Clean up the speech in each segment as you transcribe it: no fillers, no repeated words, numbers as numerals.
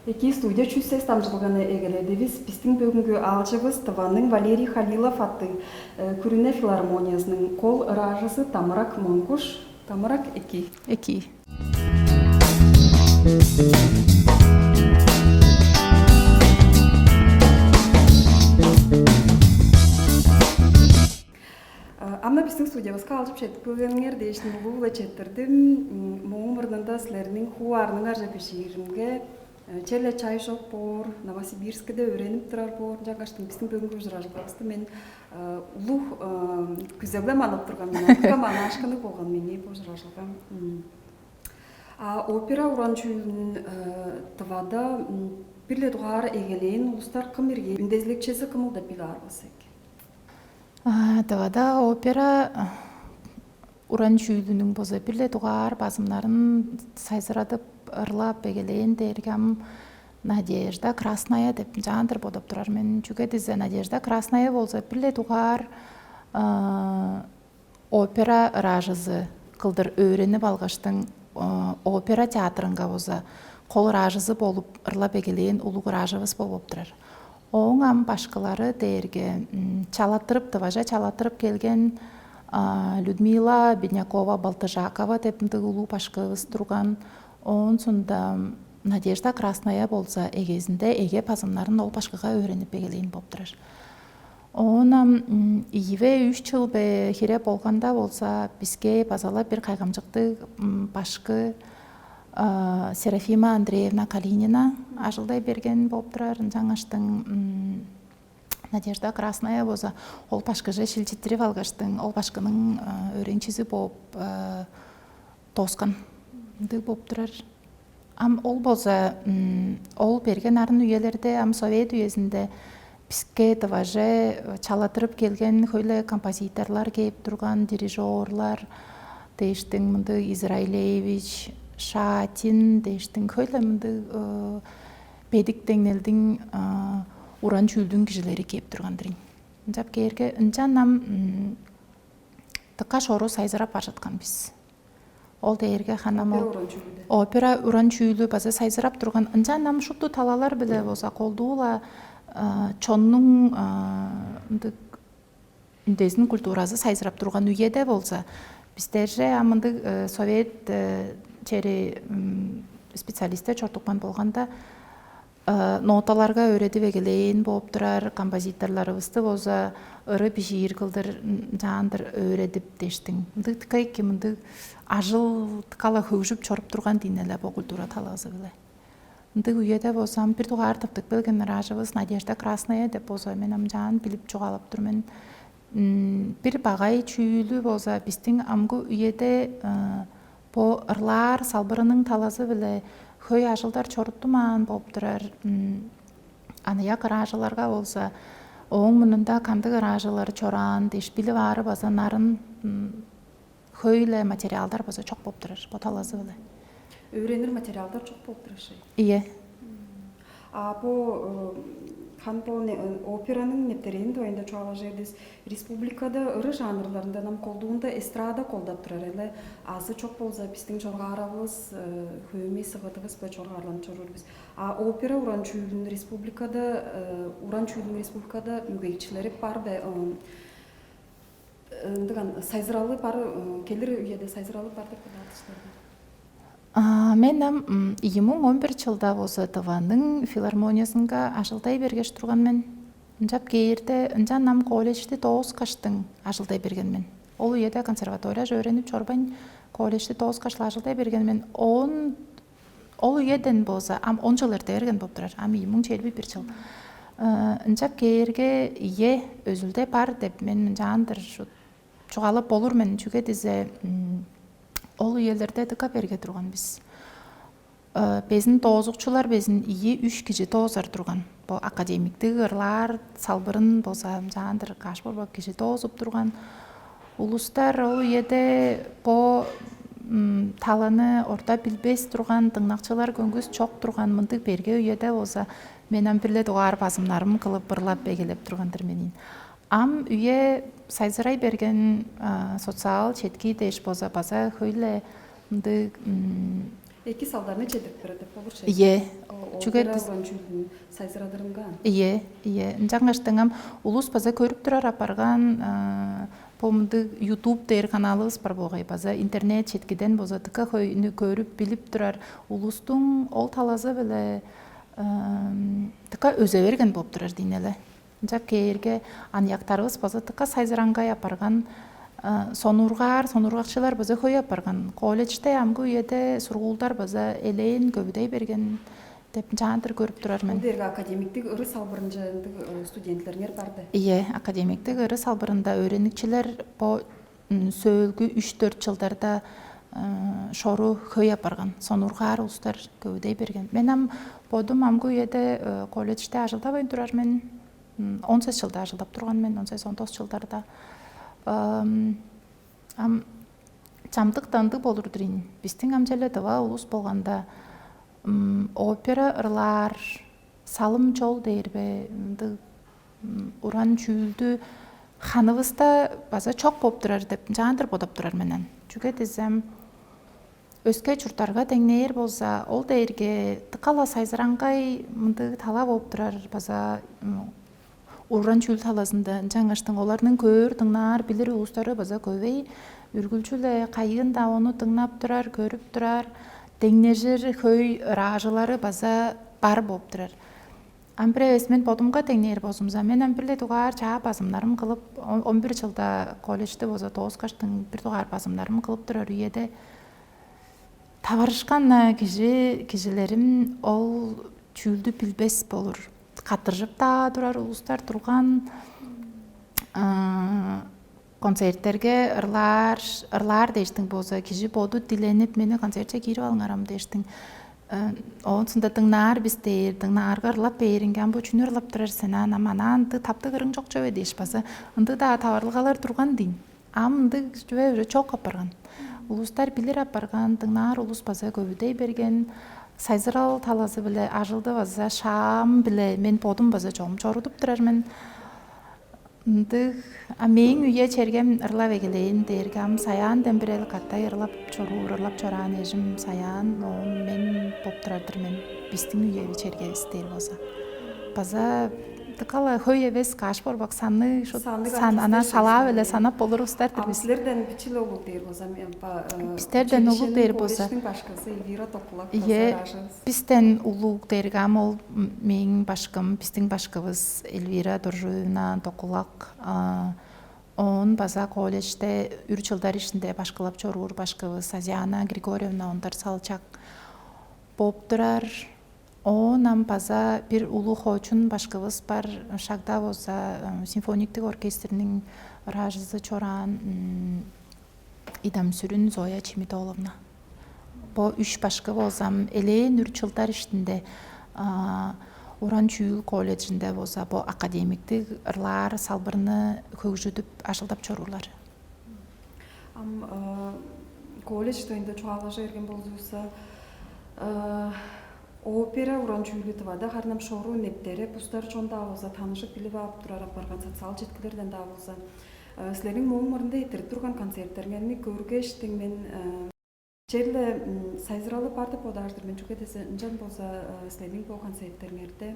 Эки студия чүсес тамжылганы эгеледибиз. Биздин бүгүнкү алчыбыз Тыванын Валерий Халилов атты Күрүнө филармониясынын кол ыражысы Тамарак Монкуш. Тамарак эки. Эки. Амна биздин студиябызга алып жетип келгениңер дешин улуу четирдим. Моң мурдунда силердин хуарның аржа пеширимге Челе чай шоп бор, Новосибирскіде өреніп тұрар бор, жаңаштың біздің бүгінгі жыражылығызды мен улух күзеглем анып тұрған мен, атқам анашқыны болған мен не бұл жыражылығам. Опера уранчуын тывада бірле дұғар егелейін ұлыстар қымерге үндезілікчесі қымылда білі арбасек. Тывада опера уранчуйлының боза бірле дұғар басымларын сайзырадып ырлап эгелейин дергем Надежда Красная деп жандыр бодоп турар. Мен чүгө дизе Надежда Красная болса билле тугар опера ражызы кылдыр өйренип алгаштың опера театрынга болса кол ражызы болуп ырлап эгелейин улуг ражыбыз болуп турар. Оңам башкалары дерге чалаттырып тыважа чалаттырып келген Людмила Беднякова Балтыжакова деп улуу башкыбыз турган. Он сонда Надежда Красная болса эгезинде эге пазымнарын ол башкага өйренип эгелейин болуп турар. Онам ийбе 3 жыл хире болганда болса бизге базалап бир кайгамчыкты башкы Серафима Андреевна Калинина ажылдай берген болуп турар. Жаңаштың Надежда Красная болса ол башкыжы шилчиттирип алгаштың ол башкынын өйренчиси болуп тоскан болуп турар. Ол болса ол берген арын үйелерде Совет үйесинде бизге тываже чалатырып келген хөйлө композиторлар кейип турган, дирижерлар дейштиң мынды Израилевич, Шатин дейштиң хөйлө мынды бедик деңнелдиң уран чүүлдүн кишилери кейип тургандырын. Жап кейерге ынчан тыкка шору сайзырап башаткан биз. Ол дээрге ханам опера уран чүүлү база сайзырап турган ынчан шутту талалар биле болса колдуула чоннун үндесин культурасы сайзырап турган үйеде болса биздерже амынды совет чери специалисттер чортукман болганда ноталарга өйрөтүп эгелейин болуп турар, композиторлорубузды болса ыры бишир кылдыр жаандыр өйрөтүп дештиң. Мынды тикайки мынды ажыл тыкала хөгжүп чоруп турган динеле бу культура талазы биле. Мынды үйөдө болсам бир тугар таптык белген ражыбыз Надежда Красная деп болса мен амжаан билип чугалап турмун. Бир багай чүүлү болса биздин амгы үйөдө бу ырлар салбырынын талазы биле хөй ажылдар чоруттуман болуп турар. Анаяк ражыларга болса оң мунунда кандык ражылар чоран деш билип ары база нарын хөйлө материалдар болса чок болуп турар. Бу талазы биле. Өйренир материалдар чок болуп турар. Ие. Бу операнын нептерин тоюнда чуала жердес республикада ыры жанрларында нам колдуунда эстрада колдоп турар эле. Азы чок болса биздин чоргарабыз хөөмөй сыгытыбыз бе чоргарланып чорурбуз. Опера уран чүүлүн республикада мүгөйчилери бар бе? Сайзыралы бар келир үйеде сайзыралы бар деп атыштырды. Мен 2011 жылда болса Тыванын филармониясынга ажылдай бергеш турган мен. Жап кейирде ынчан нам колледжди 9 каштың ажылдай берген мен. Ол үйеде консерватория өйрөнүп чорбайн колледжди 9 кашла ажылдай берген мен. Ол үйеден болса 10 жыл эрте берген болуп турар. 2021 жыл. Жап кейирге ие өзүлдө бар деп мен жаандыр чугалап болур мен чүгө дизе ол үйелерде дыка берге турган биз. Безин тоозукчулар безин ии 3 киши тоозар турган. Бу академиктик ырлар салбырын болса жаандыр каш болбок киши тоозуп турган. Улустар ол үйеде бу таланы орта билбес турган тыңнакчылар көңгүс чок турган мындык берге үйеде болса менен бирле дугаар басымнарым кылып ырлап эгелеп тургандыр менин. Үйе сайзырай берген социал четки деш болса база хөйлө мынды Эки салдарына чедип берет болур şey. Ие. Чүгет уранчулдун сайзырадырымган. Ие. Жаңаштыңам улус база көрүп турар апарган помды YouTube дейр каналыбыз бар болгай база интернет четкиден боза тыка хойну көрүп билип турар улустун ол талазы беле тыка өзө берген болуп турар дейнеле. Жак кээрге аньяктарыбыз база тыка сайзырангай апарган сонургакчылар база хой апарган. Колледжде амгы үйеде сургуулдар база элейин көбүдөй берген деп жаантыр көрүп турар мен. Дерге академиктик ыры салбырынжа студентлерңер барды. Ие, академиктик ыры салбырында өйрөнүкчүлөр по сөөлгү 3-4 жылдарда шору хой апарган. Сонургаар улустар көбүдөй берген. Мен ам подум амгы үйеде колледжде ажылдабай турар мен. 18 жылда ажылдап турган мен, 18-19 жылдарда. Жамдык данды болур дирин. Биздин амжеле дава улус болганда опера ырлар, салым жол дейрбе, уран чүүлдү ханыбызда база чок болуп турар деп жаандыр бодоп турар менен. Чүгө десем өскө журттарга теңнээр болса, ол дейрге тыкала сайзыраңгай мынды тала болуп турар база уран чүүл таласында жаңаштың оларның көр тыңнаар билир улустары база көбөй үргүлчүле кайын да ону тыңнап турар, көрүп турар, теңнежир хөй ражылары база бар болуп турар. Амбиребес мен бодумга теңнээр бозумза мен амбирле тугаар чаа базымдарым кылып 11 жылда колледжде боза 9 каштың бир тугаар базымдарым кылып турар үйеде табарышкан кишилерим ол чүүлдү билбес болур. Катыржып да турар улустар турган концерттерге ырлар дештиң болса киши боду диленип мени концертче кирип алыңарам дештиң. Оонсунда тыңнаар биз дейр, тыңнаарга ырлап беринген бу чүн ырлап турар сен анам анан тапты кырың жок жөбө деш баса. Ынды да табарлыгалар турган дин. Ынды жөбө чок апарган. Улустар билир апарган, тыңнаар улус баса көбүдөй берген. Сайзырал таласы биле ажылды база шаам биле мен подум база жоом чорудуп турар мен. Мен үйе чергем ырлап эгелейин дергем саян дембирел каттай ырлап чораан эжим саян мен болуп турардыр мен биздин үйе чергебиз дейр болса. База тыкала хой эбес каш борбак санны ана салаа эле санап болурубуздар биз. Силерден бичил улук дейр болса биздерден улук дейр болса. Бизден улук дергем ол менин башкым, биздин башкыбыз Эльвира Доржуевна Токулак. Он база колледжде 3 жылдар ичинде башкылап чоруур башкыбыз Азиана Григорьевна ондар салчак болуп турар. Нам база бир улуу хоочун башкыбыз бар шагда болса симфониктик оркестринин ражысы чораан Идам Сүрүн Зоя Чемитоловна. Бо 3 башкы болсам элейин 3 жылдар ичинде Уран чүүл колледжинде болса бо академиктик ырлар салбырны көгжүтүп ажылдап чорурлар. Колледжде инде чуалажа эрген болсо опера уран чүүлү тывада харнам шору нептери пустар чонда болса таанышып билип алып турар апарган социал жеткилерден да болса силердин момурунда этирип турган концерттериңерни көргөчтүң мен Çelle sayzıralı parti podajdır men çünkü dese incan bolsa stilin bu konsertlerinde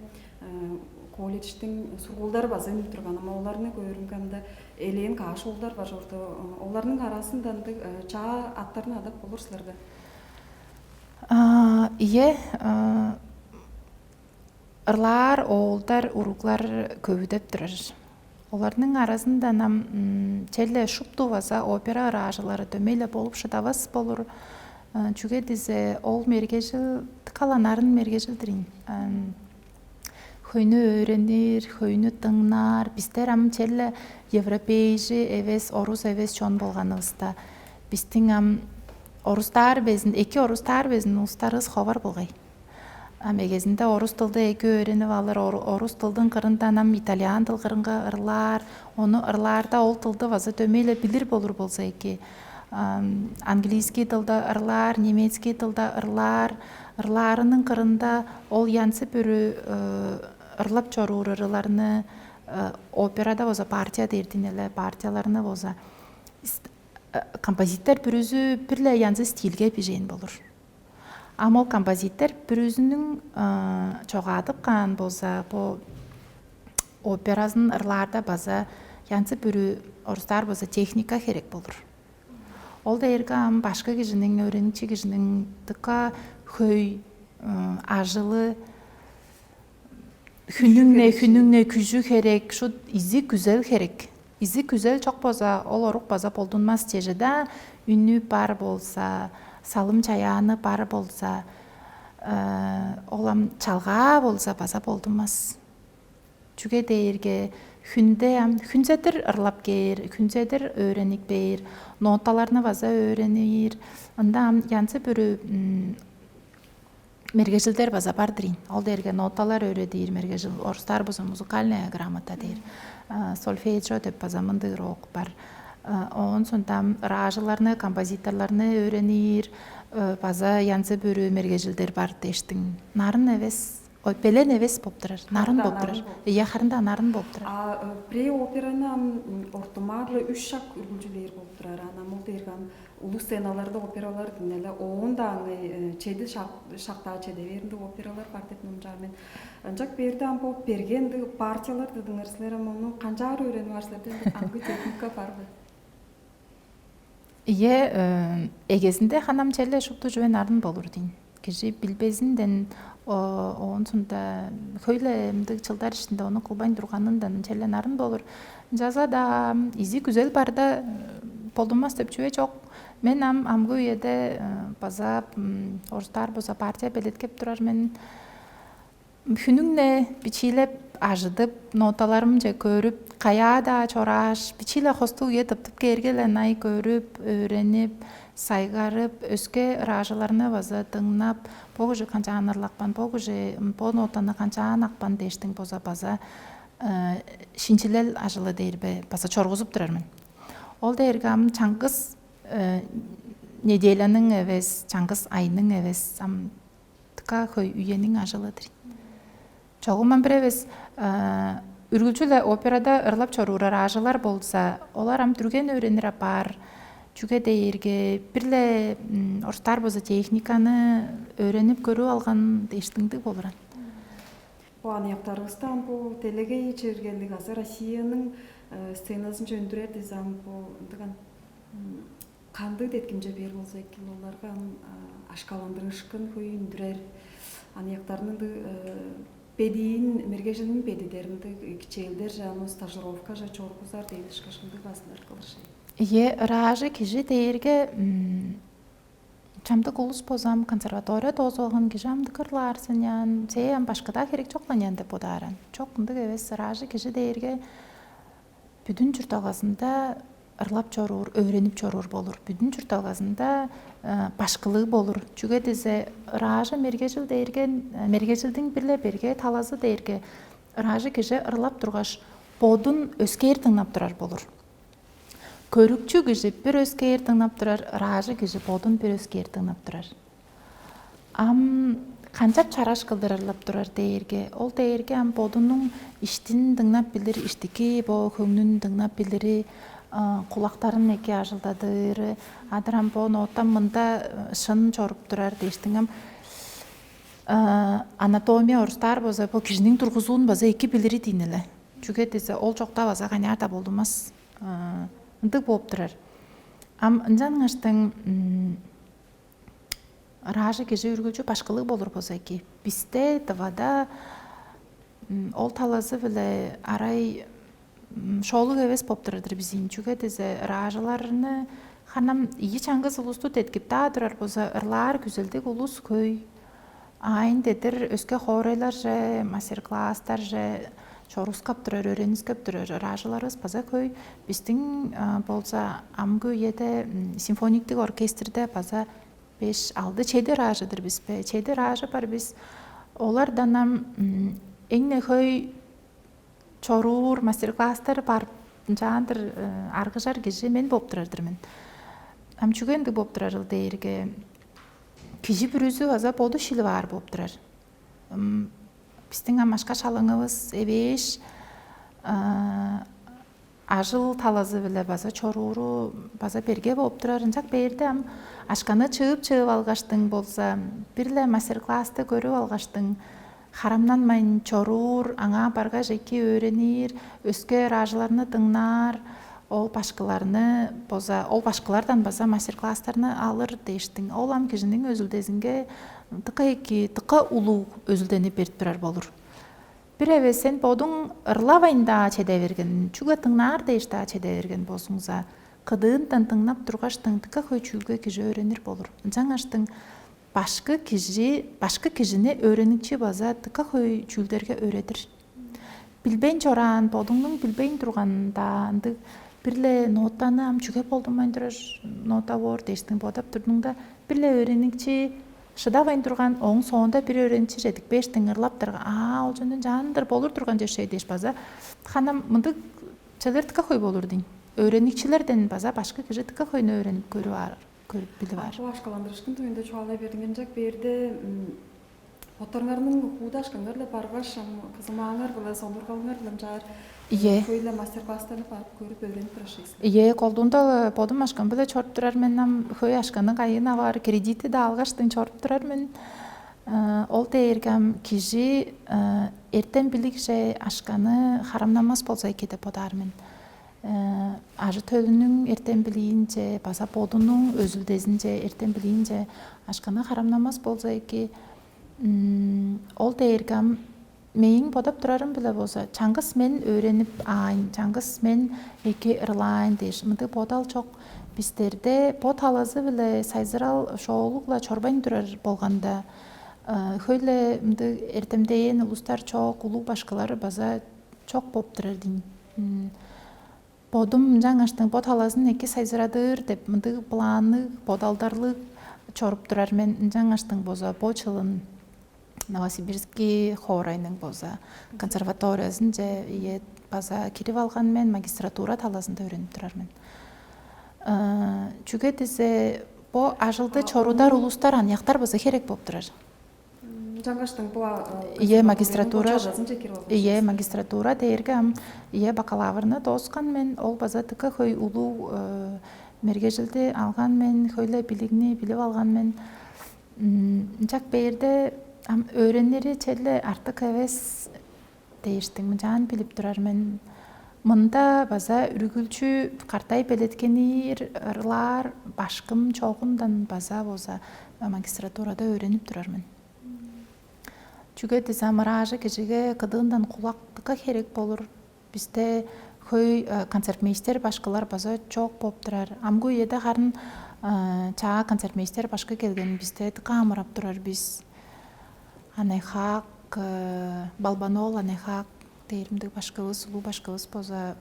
колледждин сургуулдары база үнүп турган ama оларны көрүнгөндө элен кашуулдар бар жорто олардын арасында чаа аттарын адап болурсуздар Ие ырлар, оолдар, уруклар көбүдөп турар. Олардын арасында нам челе шупту база опера ражылары төмейле болуп шыдабас болур. Чүге дизе ол мергежил каланарын мергежилдирин. Хойну öğrenir, хойну тыңнар. Биздер ам челе европейжи эвес, орус эвес чон болганыбызда. Биздин ам орустар безин, эки орустар безин устарыз ховар болгай. Эгезинде орус тылды эки öğreniп алыр, орус тылдын кырында ам итальян тыл кырынга ырлар, ону ырларда ол тылды база төмейле билир болур болса эки. Английский тылда ырлар, немецкий тылда ырлар, ырларынын кырында ол янсып өрү ырлап чоруур ырларны операда болса партия дертин эле партияларны болса композитор бүрүзү бирле янсы стилге бижен болур. Амол композитор бір өзінің чоғадыққан болса, бұл операсын ырларда база янсы бүрі орыстар болса техника керек болыр. Ол да ергам башқа кежінің, өренікші кежінің тұқа хөй, ажылы, хүніңне күжі керек, шу изі күзел керек. Изі күзел чоқ болса, ол оруқ база болдынмас тежіда, үні бар болса, салым чаяны бар болса, олам чалға болса база болдынмас. Чүге дейірге хүнзедір ырлап кейір, хүнзедір өренік бейір, ноталарны база өренейір. Анда янсы бүрі мергежілдер база бар дырин. Ол дейірге ноталар өрі дейір, мергежіл орыстар боза музыкальная грамота дейір. Сольфеджо деп база мындыр оқ бар. Оғын сонда ражыларны, композиторларны өренейір, база янсы бүрі мергежілдер бар дештің. Нарын әвес, пелен әвес боптырар, нарын боптырар. Яқарында нарын боптырар. Пре операны ортымарлы үш шақ үргілжілер боптырар. Анамыл дерган улу сценаларда опералар дінелі. Оғында чеді шақта чеде верінді опералар бар деп нұмжармен. Анжақ берді ампо бергенді партиялар дедіңірсілер, оның қанжар өрені барсыларды аңғы техника бар бы? Егесінде қанам чәлі шуқты жуен арын болыр дейін. Кежі білбезінден оғын сонда көйлі әмдік жылдар ішінде оны қылбайн тұрғанындан чәлі арын болыр. Жаза да изі күзел барда болдымас деп жуе жоқ. Мен амғы үйеді база орыстар боза партия белеткеп тұрар. Мен хүніңне бичилеп ажыдып, ноталарым же көріп, қаяда чораш, бичиле хосту етіп кергелі най көріп, өреніп, сайғарып, өске ражыларына база тыңнап, боғы же қанча анарлақпан, боғы же по нотаны қанча анақпан дештің база шинчилел ажылы дейірбе, база чорғызып тұрармын. Ол дейіргам чаңғыз неделяның әвес, чаңғыз айның әвес, тұқа көй үйенің ажылыдыр. Чоғыман бір әвес, үргілчілі операда ырлап чорурар ажылар болса, олар түрген өренір апар, жүге дейірге бірлі орыстар боза техниканы өреніп көру алған дештіңді болыран. Бұл анаяқтарғыстан бұл телеге ечергенді қазы Россияның сценасын жөндірер дезам бұл қанды деткімже бер болса екен оларға ашқаландырышқын көйіндірер анаяқтарының бедиин мергежинин бедидеринде кичээлдер жаны стажировка жа чоргузар дейли шкашынды басындар кылышы. Ражы кижи дейирге чамды кулус бозам консерватория тозогын кижамды кырларсынян сеям башкада керек жокланян деп одаран. Чокунды эвес ражы кижи дейирге бүтүн журтагасында ырлап чорур, өйренип чорур болур. Бүтүн журтагасында башкылыгы болур. Чүгө дезе ражы мергежил дейирген мергежилдин бирле берге талазы дейирге ражы кижи ырлап тургаш бодун өскер тыңнап турар болур. Көрүкчү киши бир өскер тыңнап турар, ражы киши бодун бир өскер тыңнап турар. Канчап чараш кылдырырлап турар дейирге, ол дейирге бодунун иштин тыңнап билир, иштики бо көңнүн тыңнап билири, кулактарын эки ажылдадыры, адырам бо нотан мында шын чоруп турар дейиштиңам. Анатомия орустар боза бо кишинин тургузуун база эки билири дейнеле. Чүгө десе ол жокта база канярда болдумас. Ындык болуп турар. Ынжан аштың ражы кежи үргүлчү башкылык болур болсо эки. Бизде Тывада ол талазы биле арай шоолук эбес болуп турардыр биздин. Чүгө дезе ражыларны ханам ийи чаңгыз улусту теткип да турар болсо ырлар күзөлдүк улус көй. Айын дедир өскө хоорейлар же мастер-класстар же чорускап турар, өренискеп турар, ражыларыбыз база көй. Биздин болса амгы үйеде симфониктик оркестрде база 5-6 чеди ражыдыр бизбе. Чеди ражы бар биз. Олардан эңне көй чорур, мастер-класстар бар. Жандыр аргыжар киши мен болуп турардырмын. Чүгөнді болуп турар дейирге. Киши бүрүзү база боду шили бар болуп турар. Биздин амашка шалыңыбыз эбеш ажыл талазы биле база чорууру база берге болуп турар. Ынчак берди ам ашканы чыгып алгаштың болса, бирле мастер-классты көрүп алгаштың. Харамнанмайын чоруур, аңа барга жеки өйрөнүр, өскө ажыларны тыңнар, ол башкаларны боза, ол башкалардан база мастер-класстарны алыр дештиң. Ол ам кишинин өзүлдезинге тыка улуу өзүлдени берип турар болур. Бир эбе сен бодуң ырлабайында чеде берген, чуга тыңнар дейшта чеде берген босуңза, кыдыынтан тыңнап тургаштың тыка көчүүгө киши өйрөнүр болур. Жаңаштың башкы кишини өйрөнүкчү база тыка көчүүлдөргө өйрөтүр. Билбейн чораан, бодуңдун билбейн турганда бирле нотаны ам чуга болдумайын турар, нота бор дейштиң бодап турдуңда бирле өйрөнүкчү шыдабайын турган, оң соонда бир өйрөнчү жетик бештиң ырлаптырга, ол жөндөн жандыр болур турган жешей деш база. Ханам мындык челер тыка кой болур дейм. Өйрөнүкчүлөрдөн база башка киши тыка койну өйрөнүп көрүп билип ар. Башкаландырышкын түйүндө чуала бердиңен жак берди. Оторңарның худашкаңар да баргаш, кызымаңар биле сондургалыңар биле жаар. Көйле мастер-класстарны барып көрүп өйрөнүп турашсыз. Колдунда бодум ашкан биле чоруп турар мен ам хөй ашканы кайына бар, кредити да алгаштың чоруп турар мен. Ол дээргем киши эртен биликше ашканы харамнамас болса эки деп бодар мен. Ажы төлүнүн эртен билийинче, баса бодунун өзүлдезинче эртен билийинче ашканы харамнамас болса эки. Ол дээргем мейин бодап турарым биле болса, чаңгыс мен өйрөнүп айын, чаңгыс мен эки ырлайын деш. Мынды бодал чок бистерде бот алазы биле сайзырал шоолукла чорбайн турар болганда, хөйле мынды эртемдейен улустар чок, улуу башкалары база чок болуп турар дейм. Бодум жаңаштың бот алазын эки сайзырадыр деп мынды планы бодалдарлык чоруп турар мен жаңаштың боза бочылын Новосибирский хорайның боза консерваториясын же база кирип алган мен магистратура талазында өйрөнүп турар мен. Чүгө десе бо ажылды чорудар улустар анияктар база керек болуп турар. Жаңаштың бу магистратура дээрге бакалаврны тоскан мен, ол база тыка хөй улуу мергежилди алган мен, хөйле билигини билип алган мен. Жак берде өйрөнери челе артык эбес дейштиң, жан билип турар мен. Мында база үргүлчү картай белеткенир ырлар башкым чогундан база боза магистратурада өйрөнүп турар мен. Чүгө десем ыражы кишиге кыдыындан кулактыкка керек болур. Бизде хөй концертмейстер башкалар база чок болуп турар. Амгу эде харын чаа концертмейстер башка келген бизде камырап турар биз. Анайхак, балбанол, анайхак дейримдик башкыбыз, улуу башкыбыз боза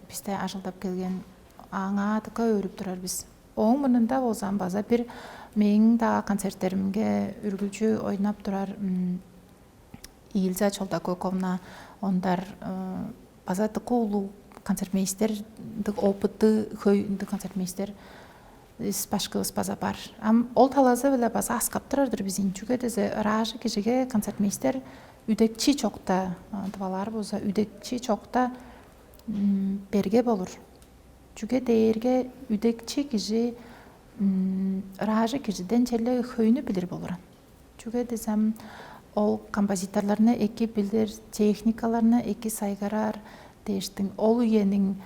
бизде ажылдап келген. Аңа тыка өйрүп турар биз. Оң мурунда болсам база бир менин да концерттеримге үргүлчү ойнап турар Илза Чолдакоковна, ондар база тыка улуу концертмейстер, опытты хөй концертмейстер башкыбыз база бар. Ол талазы биле база аскап турардыр бизин. Чүгө десе ыражы кишиге концертмейстер үдекчи чокта, дубалар боза үдекчи чокта берге болур. Чүгө дээрге үдекчи киши ыражы кишиден челе хөйнү билир болур. Чүгө десем ол композиторларны эки билир, техникаларны эки сайгарар дештиң. Ол үйенин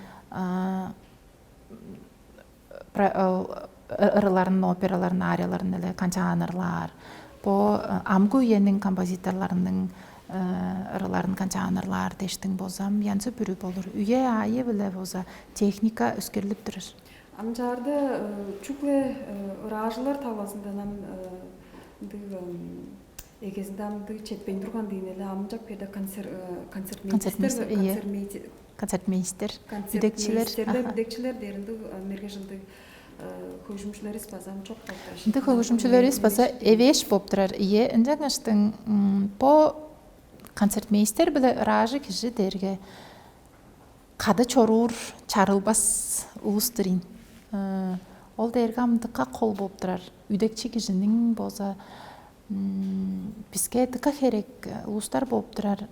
ырларын, операларын, арияларын эле канчаган ырлар. Бо амгу үйенин композиторларынын ырларын канчаган ырлар дештиң болсам, янсы бүрү болур. Үйе айы биле болса техника өскөрүлүп турар. Амжарды чүкве ыражылар талазында эгездамды четпейн турган дейин эле амжак берде концертмейстер, үдекчилер деринди мергежилди көжүмчүлөрүс база чок болуп турар. Инде көжүмчүлөрүс база эвеш болуп турар. Ындаңаштын по концертмейстер биле ыражы киши дерге кады чоруур чарылбас улустурин. Ол дерге амдыкка кол болуп турар. Үдекчи кишинин болса бизге тыка керек улустар болуп турар.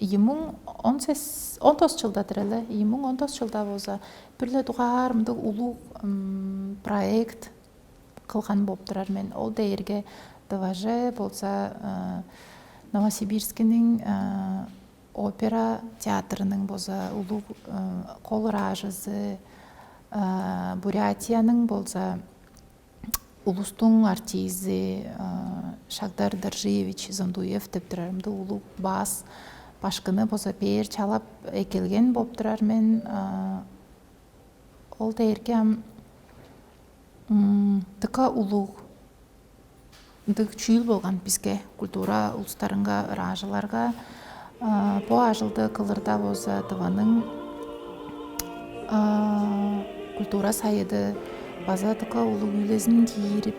2019 жылдадыр эле 2019 жылда болса бирле дугаар мындай улуу проект кылган болуп турар мен. Ол дээрге ДВЖ болса Новосибирскинин опера театрының болса улуу кол ражысы, Бурятиянын болса улустун артизи Шагдар Даржиевич Зандуев деп турар. Мындай улуу бас башкыны болса бээр чалап экелген болуп турар мен. Ол дээрге тыка улуу чүйүл болгон бизге культура улустарынга, ражыларга. Бу ажылды кылырда болса Тыванын культура сайыды база тыка улуу үйлесин кийирип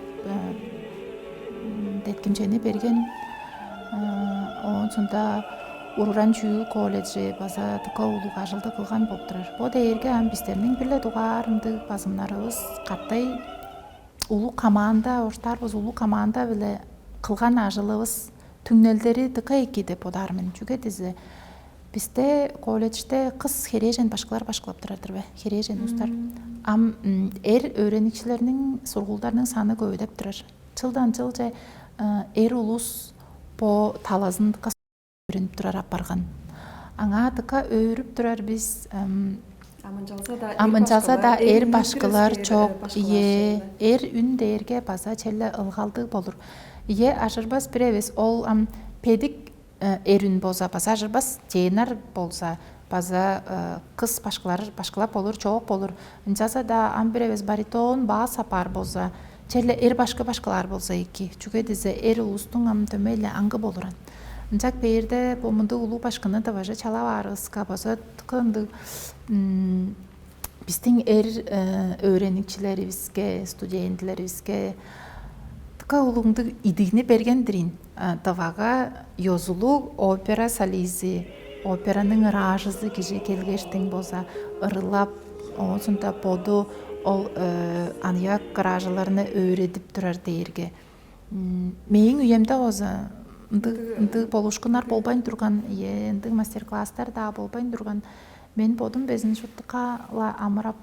деткимчени берген. Онсунда Уруран чүйүл колледжи база тыка улуу ажылды кылган болуп турар. Бу дээрге биздердин бирле дугаарымды базымдарыбыз каттай улуу команда, оштарбыз улуу команда биле кылган ажылыбыз түңнөлдери тыка эки деп одармын. Чүгө дизе бизде колледжде кыз хережен башкалар башкалап турардырбы? Хережен устар. Эр öğrencilerinin сургуулдарынын саны көбөйүп турар. Жылдан жыл же эр улус по талазындыкка өрүнүп турар апарган. Аңа тыка өрүп турар биз амынчалса да эр башкалар чок. Эр үн дээрге база челе ылгалды болур. Ажырбас биребиз ол педик эрүн болса база ажырбас тенор болса база кыз башкалап болур, чоок болур. Жаса да биребиз баритон бас апар болса челе эр башкалар болса эки. Чүгө дизе эр улустун төмөйле аңгы болуран. Жак бээрде бу мындай улуу башкыны да бажа чала барыска база тыкынды биздин эр öğrencileribizге, студентлерибизге тыка улуңду идигини бергендирин. Тавага Йозулу опера солизи, операнын ражысы киши келгештин болса ырылап, онсунда поду ол аньяк ражаларыны өйрөтүп турар дээрге. Менин үйөмдө болса ынды болушкунар болбойн турган, ынды мастер-класстар да болбойн турган. Мен бодум безин шуттукка амырап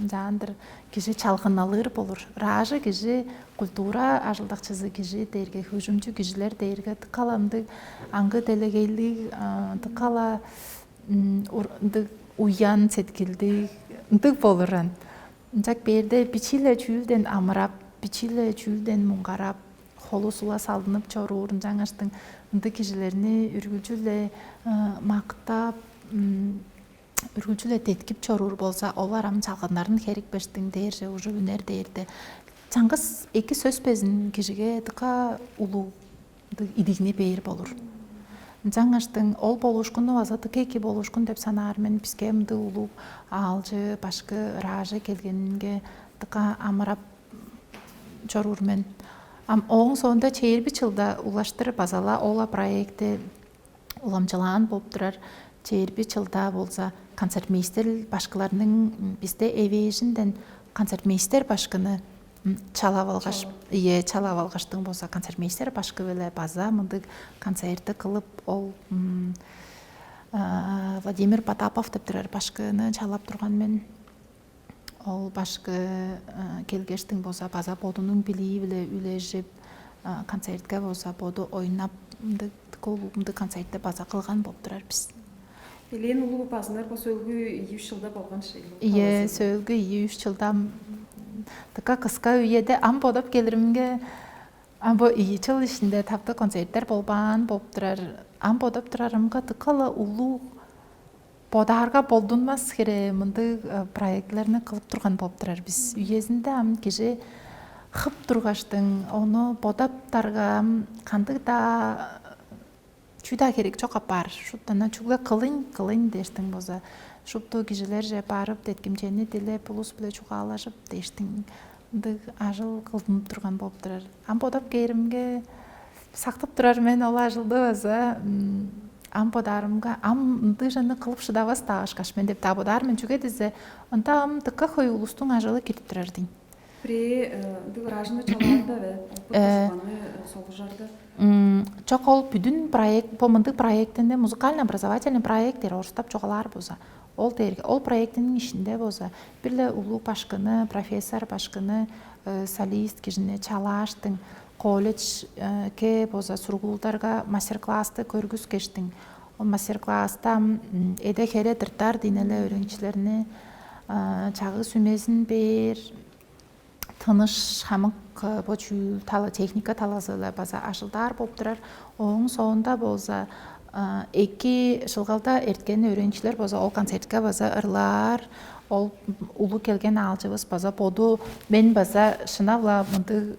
жандыр киши чалгыналыр болур. Ражы киши культура ажылдакчысы киши дээрге хүжүмчү кишилер дээрге тыкаламды аңгы делегейлик тыкала уян сеткилдик ындык болуран. Жак берде бичиле чүүлден амырап, бичиле чүүлден муңгарап, холу сула салдынып чоруур жаңаштын ынды кишилерни үргүлчүле мактап үргүлчүле теткип чоруур болса олар чалгандарын херикпештин дээрже уже үнер дээрде чаңгыс эки сөз безин кишиге тыка улуу идигини бээр болур. Жаңаштын ол болушкуну база тыка эки болушкун деп санаар мен. Бизге мындай улуу алжы башкы ражы келгенге тыка амырап чоруур мен. Оң сонда чейирби жылда улаштырып базала ола проекти уламжалаан болуп турар. Чейирби жылда болса концертмейстер башкаларынын бизде эвежинден концертмейстер башкыны чалап алгаштын болса концертмейстер башкы беле база мындык концертти кылып ол Владимир Потапов деп турар башкыны чалап турган мен. Ол башкы келгештин болса база бодунун билии биле үлежип концертке болса боду ойнап мындык концертти база кылган болуп турар биз. Элен улуу базынар бу сөлгү 2-3 жылда болгон шей. Сөлгү 2-3 жылда тыка кыска үйеде бодоп келиримге бу 2 жыл ичинде тапты концерттер болбаан болуп турар. Бодоп турарымга тыкала улуу бодарга болдунмас хере мындай проектлерни кылып турган болуп турар биз. Үйезинде киши хып тургаштын ону бодаптарга кандык да чүйда керек чок апар. Шуттана чугла кылын дештин болса. Шупту кишилер же барып деткимчени дилеп улус биле чугаалашып дештин. Мындык ажыл кылынып турган болуп турар. Бодоп кейримге сактап турар мен ол ажылды база. Бодарымга мындай жаны кылып шыдабас тагышкаш мен деп табыдармын. Чүгө дизе ынта тыка хой улустун ажылы кирип турар дейм. Пре ражны чаларда ве опытышпаны солжарды. Чок ол бүдүн проект, по мындык проектинде музыкально образовательный проекттер орустап жогалар болса. Ол дерге, ол проектинин ишинде болса, бирле улуу башкыны, профессор башкыны, солист кишине чалаштың, колледжге болса сургуулдарга мастер-классты көргүзгештиң. Ол мастер-класста эде хере тыртар дейнеле өрөңчүлөрүнө чагы сүмесин бер, тыныш хамык бочул тала техника талазылы база ашылдар болуп турар. Оң соонда болса эки жылгалда эрткен өрөңчүлөр болса ол концертке база ырлар, ол улуу келген алжыбыз база боду мен база шынавла мынды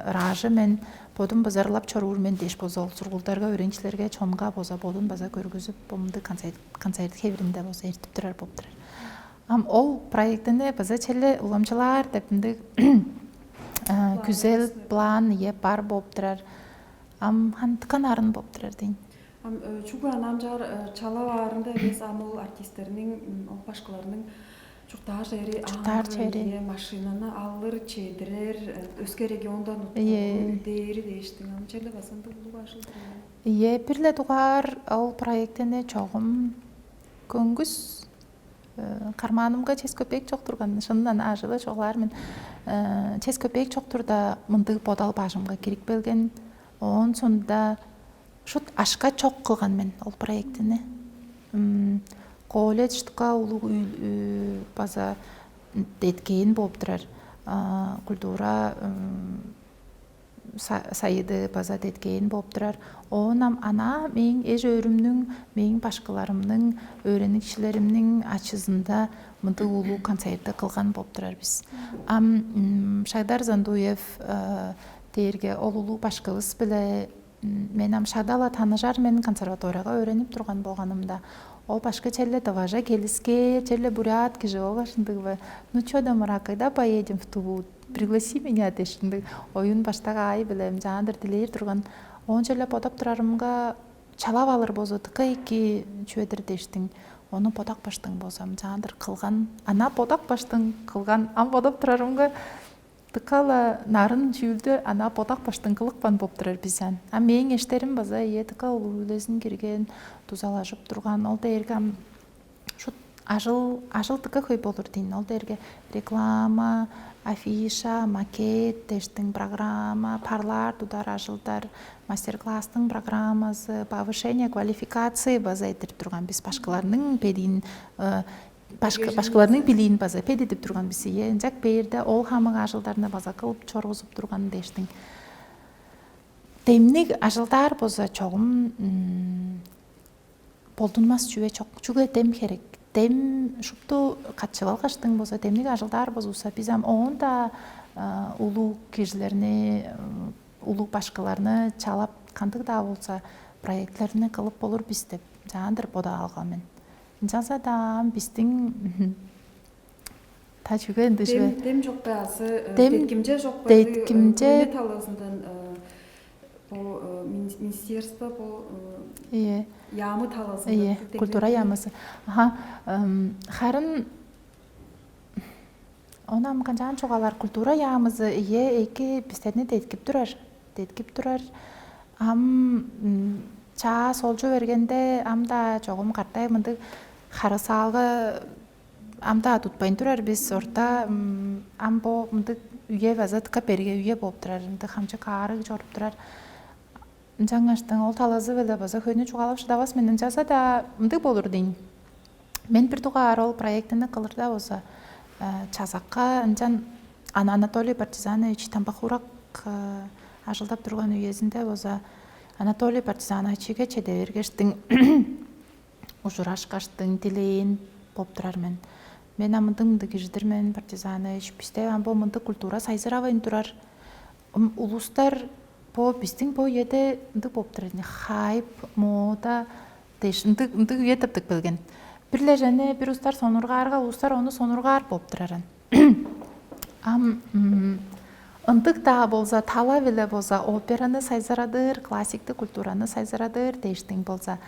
ражы мен бодун база ырлап чоруур мен деш болса ол сургуулдарга өрөңчүлөргө чонга болса бодун база көргүзүп бомунду концерт хебиринде болса эртип турар болуп турар. Ол проектинде база челе уламчылар деп мындай güzel план бар болуп турар. Хантыкан арын болуп турар дейин. Чуга намжар чала барында эмес амыл артисттеринин, башкаларынын чуртар жери машинаны алыр, чедирер, өскө региондон дейри дештиң. Челе басында улуу ашылдыр. Бирле тугар ал проектине чогум көңгүс карманымга чез көпөк чок турган, шынынан ажылы чоглар мен чез көпөк чок турда мындык бодал башымга кирип келген. Онун сонунда шут ашка чок кылган мен ол проектине. Колледжга улуу база деткейин болуп турар. Культура сайыды база деткейин болуп турар. Онам ана мен эж өрүмнүн, мен башкаларымдын, өрөнүкчүлөрүмдүн ачызында мындай улуу концертти кылган болуп турар биз. Шайдар Зандуев дээрге ол улуу башкыбыз беле мен Шадала таныжар мен консерваторияга өйрөнүп турган болганымда ол башка челе Таважа келиске, челе бурят кижеова шындыгы. Ну чё да маракайда поедем в Тулу, пригласи меня дешинди. Оюн баштагай билем, жандыр дилер турган. Он челе подап турарымга чалап алыр болсо тыкайки чөдүр дештиң. Onu podak baştın bolsam jandır kılgan, ana podak baştın kılgan, podap turarımga tıkala nарын жүүлдө ana podak baştın kılıkpan bop turar bizden. Meň eşterim baza tıka ululesин kirgen, tuzalашып turgan, ол дээрге şu ажыл tıka höý bolur дейин. Ол дээрге реклама, афиша, макет, тештин программа, парлар, тудар ажылдар, мастер-класстың программасы, повышение квалификации база этип турган биз башкаларнын педин, башкаларнын билин база пед этип турган биз. Жак берде ол хамык ажылдарына база кылып чоргузуп турган дештин. Темник ажылдар болсо чогум болдунмас жүйө чок. Чуга тем керек. Тем шупту катчып алгаштың болсо темник ажылдар болсо биз оонда улуу кишилерни, улуу башкаларны чалап кантык да болсо проектлерини кылып болур биз деп жандыр бода алган мен. Жаза да биздин тажрыйба эндиши. Тем жок басы, деткимже жок басы. Деткимже таласындан по министерство по ямы таласында. Культура ямысы. Харын онам канчан чогалар культура ямысы эки бистерни деткип турар. Чаа солжу бергенде амда чогум картай мындык харысалгы амда тутпайын турар биз орта амбо мындык үйе база каперге үйе болуп турар. Мындык хамчы кары жоруп турар. Жаңаштың ол талазы беле база хөнү чугалап шыдабас менен жаза да мындык болур дейин. Мен бир тугар ол проектини кылырда болсо чазакка анчан Анатолий Партизанович Тамбахурак ажылдап турган үйесинде болсо Анатолий Партизановичке чеде бергештиң ужурашкаштың тилейин болуп турар мен. Мен амындың кишидирмен Партизанович бизде амбо мындык культура сайзырабайын турар. Улустар по биздин по еде мындык болуп турар. Хайп, мода деш мындык үйе таптык келген. Бирле жане бир устар сонургарга, улустар ону сонургар болуп тураран. Ындык да болса, тала беле болса, операны сайзарадыр, классикти культураны сайзарадыр дештиң болса.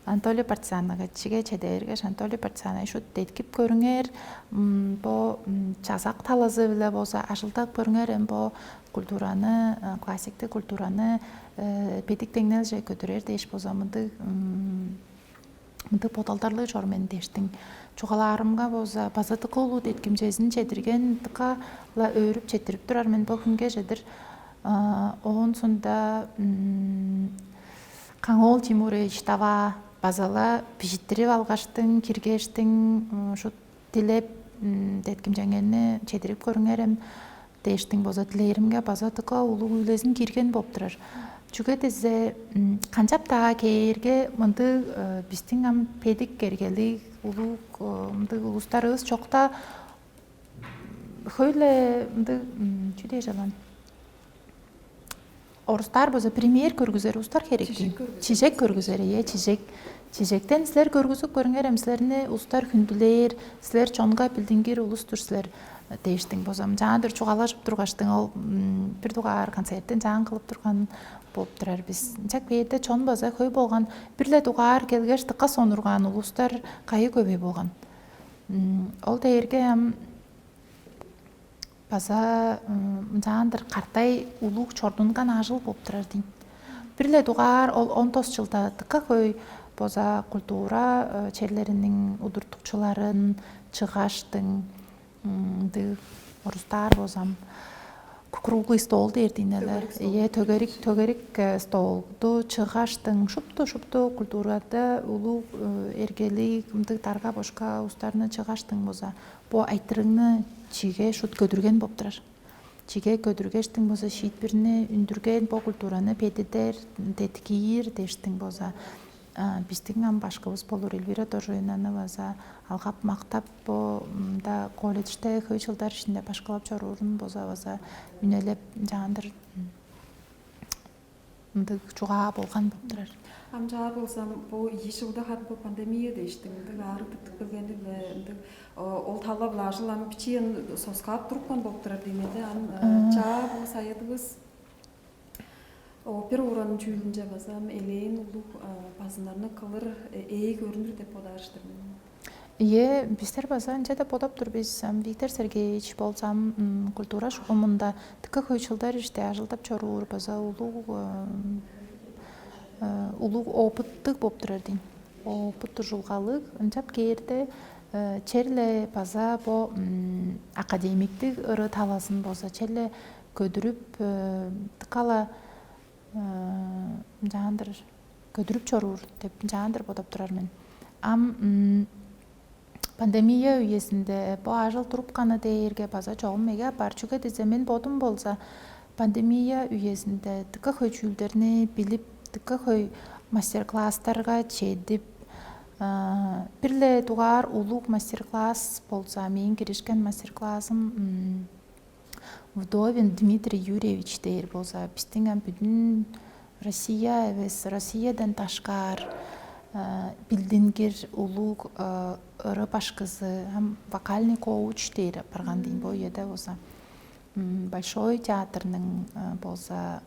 Анатолий Партизанага чиге чедерге Анатолий Партизана şu деткип көрүңөр бо жазак талазы биле болса ажылдап көрүңөр эм бо культураны классиктик культураны педик теңнел же көтөрөр деш болса мынтык поталдарлы жормен дештиң чугалаарымга болса базаты колу деткимжесин чедирген тыка ла өрүп четирип турар мен бу күнгө жедир оон сонда Каңол Тимурович таба базала пижиттирип алгаштың киргештиң ушу тилеп деткимжеңени чедирип көрүңөрөм дештиң болса тилеримге база тыка улуу үйлесин кирген болуптурар чүгө дезе канчап таа кээрге мынды биздин ам педик кергели улуу мынды улустарыбыз чокта хөйле мынды чүдей жалан орустар болса премьер көргүзөр устар керек чижек көргүзөр чижектен силер көргүзүп көрүңөр эми силерни устар хүндүлээр силер чонга билдингир улустур силер дештиң болсом жаңа бир чугалашып тургаштың ол бир дугаар концерттен жаңы кылып турган болуп турар биз чак бээрде чон база көй болгон бирле дугаар келгеш тыкка сонурган улустар кайы көбөй болгон ол дээрге база жаңандыр картай улуук чордунган ажыл болуп турар дейм бирле дугаар ол 19 жылда тыкка көй боза культура черлеринин удуртукчуларын чыгаштың орустар болсам круглый стол дердин эле төгөрик столду чыгаштың шупту культурада улуу эргелик мындык тарга бошка устарны чыгаштың болса бу айтырыңны чиге шут көдүрген болуп турар чиге көдүргештиң болса шиит бирини үндүрген бу культураны педидер деткиир дештиң болса биздин ам башкыбыз болур Эльвира Дожоинанова алгап мактап да колледжде көй жылдар ичинде башкалап чорурун болса үнелеп жаңандыр мындык чуга болгон болуп турар Амжар болсам бу 2 жылда хат бу пандемия дештиң ары тыктык келгенди биле ол тала влажылам пичен соскап турупкан болуп турар демеде чаа бу саядыбыз опера уранын чүүлүнже басам элейин улуу базынарны кылыр көрүнүр деп одаштыр. Биздер база анча деп одоптур биз Виктор Сергеевич болсам культура шугумунда тыка көйчүлдар иште ажылдап чоруур база улуу опыттык болуп турар дейм. Опыттуу жулгалык анчап кээрде черле база бо академиктик ыры таласын болса черле көдүрүп тыкала жаңандыр көдүрүп чоруур деп жаңандыр бодоп турармын. Пандемия үйесинде бу ажыл туруп каны дээрге база чогум меге бар чүгө десе мен бодум болса пандемия үйесинде тыка көйчүүлдөрүнү билип тыка көй мастер-класстарга чедип бирле дугаар улук мастер-класс болса менин киришкен мастер-классым Вдовин Дмитрий Юрьевич дейр болса биздин бүтүн Россия эбес Россиядан ташкар билдингир улук ыры башкысы вокальный коуч дейр барган дейм бу жерде болса Большой театрның болса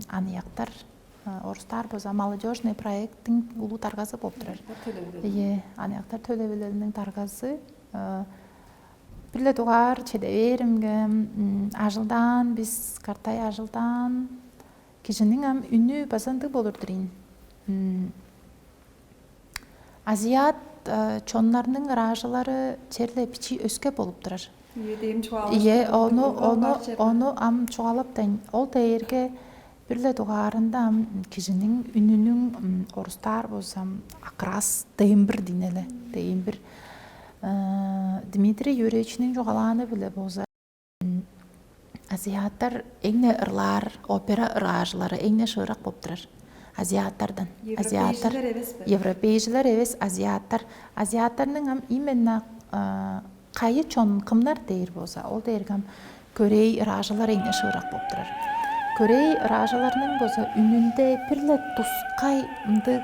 анияктар орустар болса молодежный проекттин улуу таргасы болуп турар. Анияктар төлөбөлөрүнүн таргасы бирле дугаар чедеверимге ажылдан биз картай ажылдан кишинин үнү базанды болур дейм. Азиат чоннарнын ражылары черле пичи өскө болуп турар. Ону чугалап тайын. Ол дээрге бирле дугаарында кишинин үнүнүн орустар болсам акрас тембр дейин эле. Тембр. Дмитрий Юрьевичнин жугалааны биле болса азиаттар эңне ырлар, опера ыражылары эңне шыйрак болуп турар. Азиаттардан. Азиаттар европейжилер эбес, азиаттар. Азиаттарнын именно кайы чон кымдар дейр болса, ол дейргем Корей ыражылар эңне шыйрак болуп турар. Корей ыражыларынын болса үнүндө бирле тускай мынды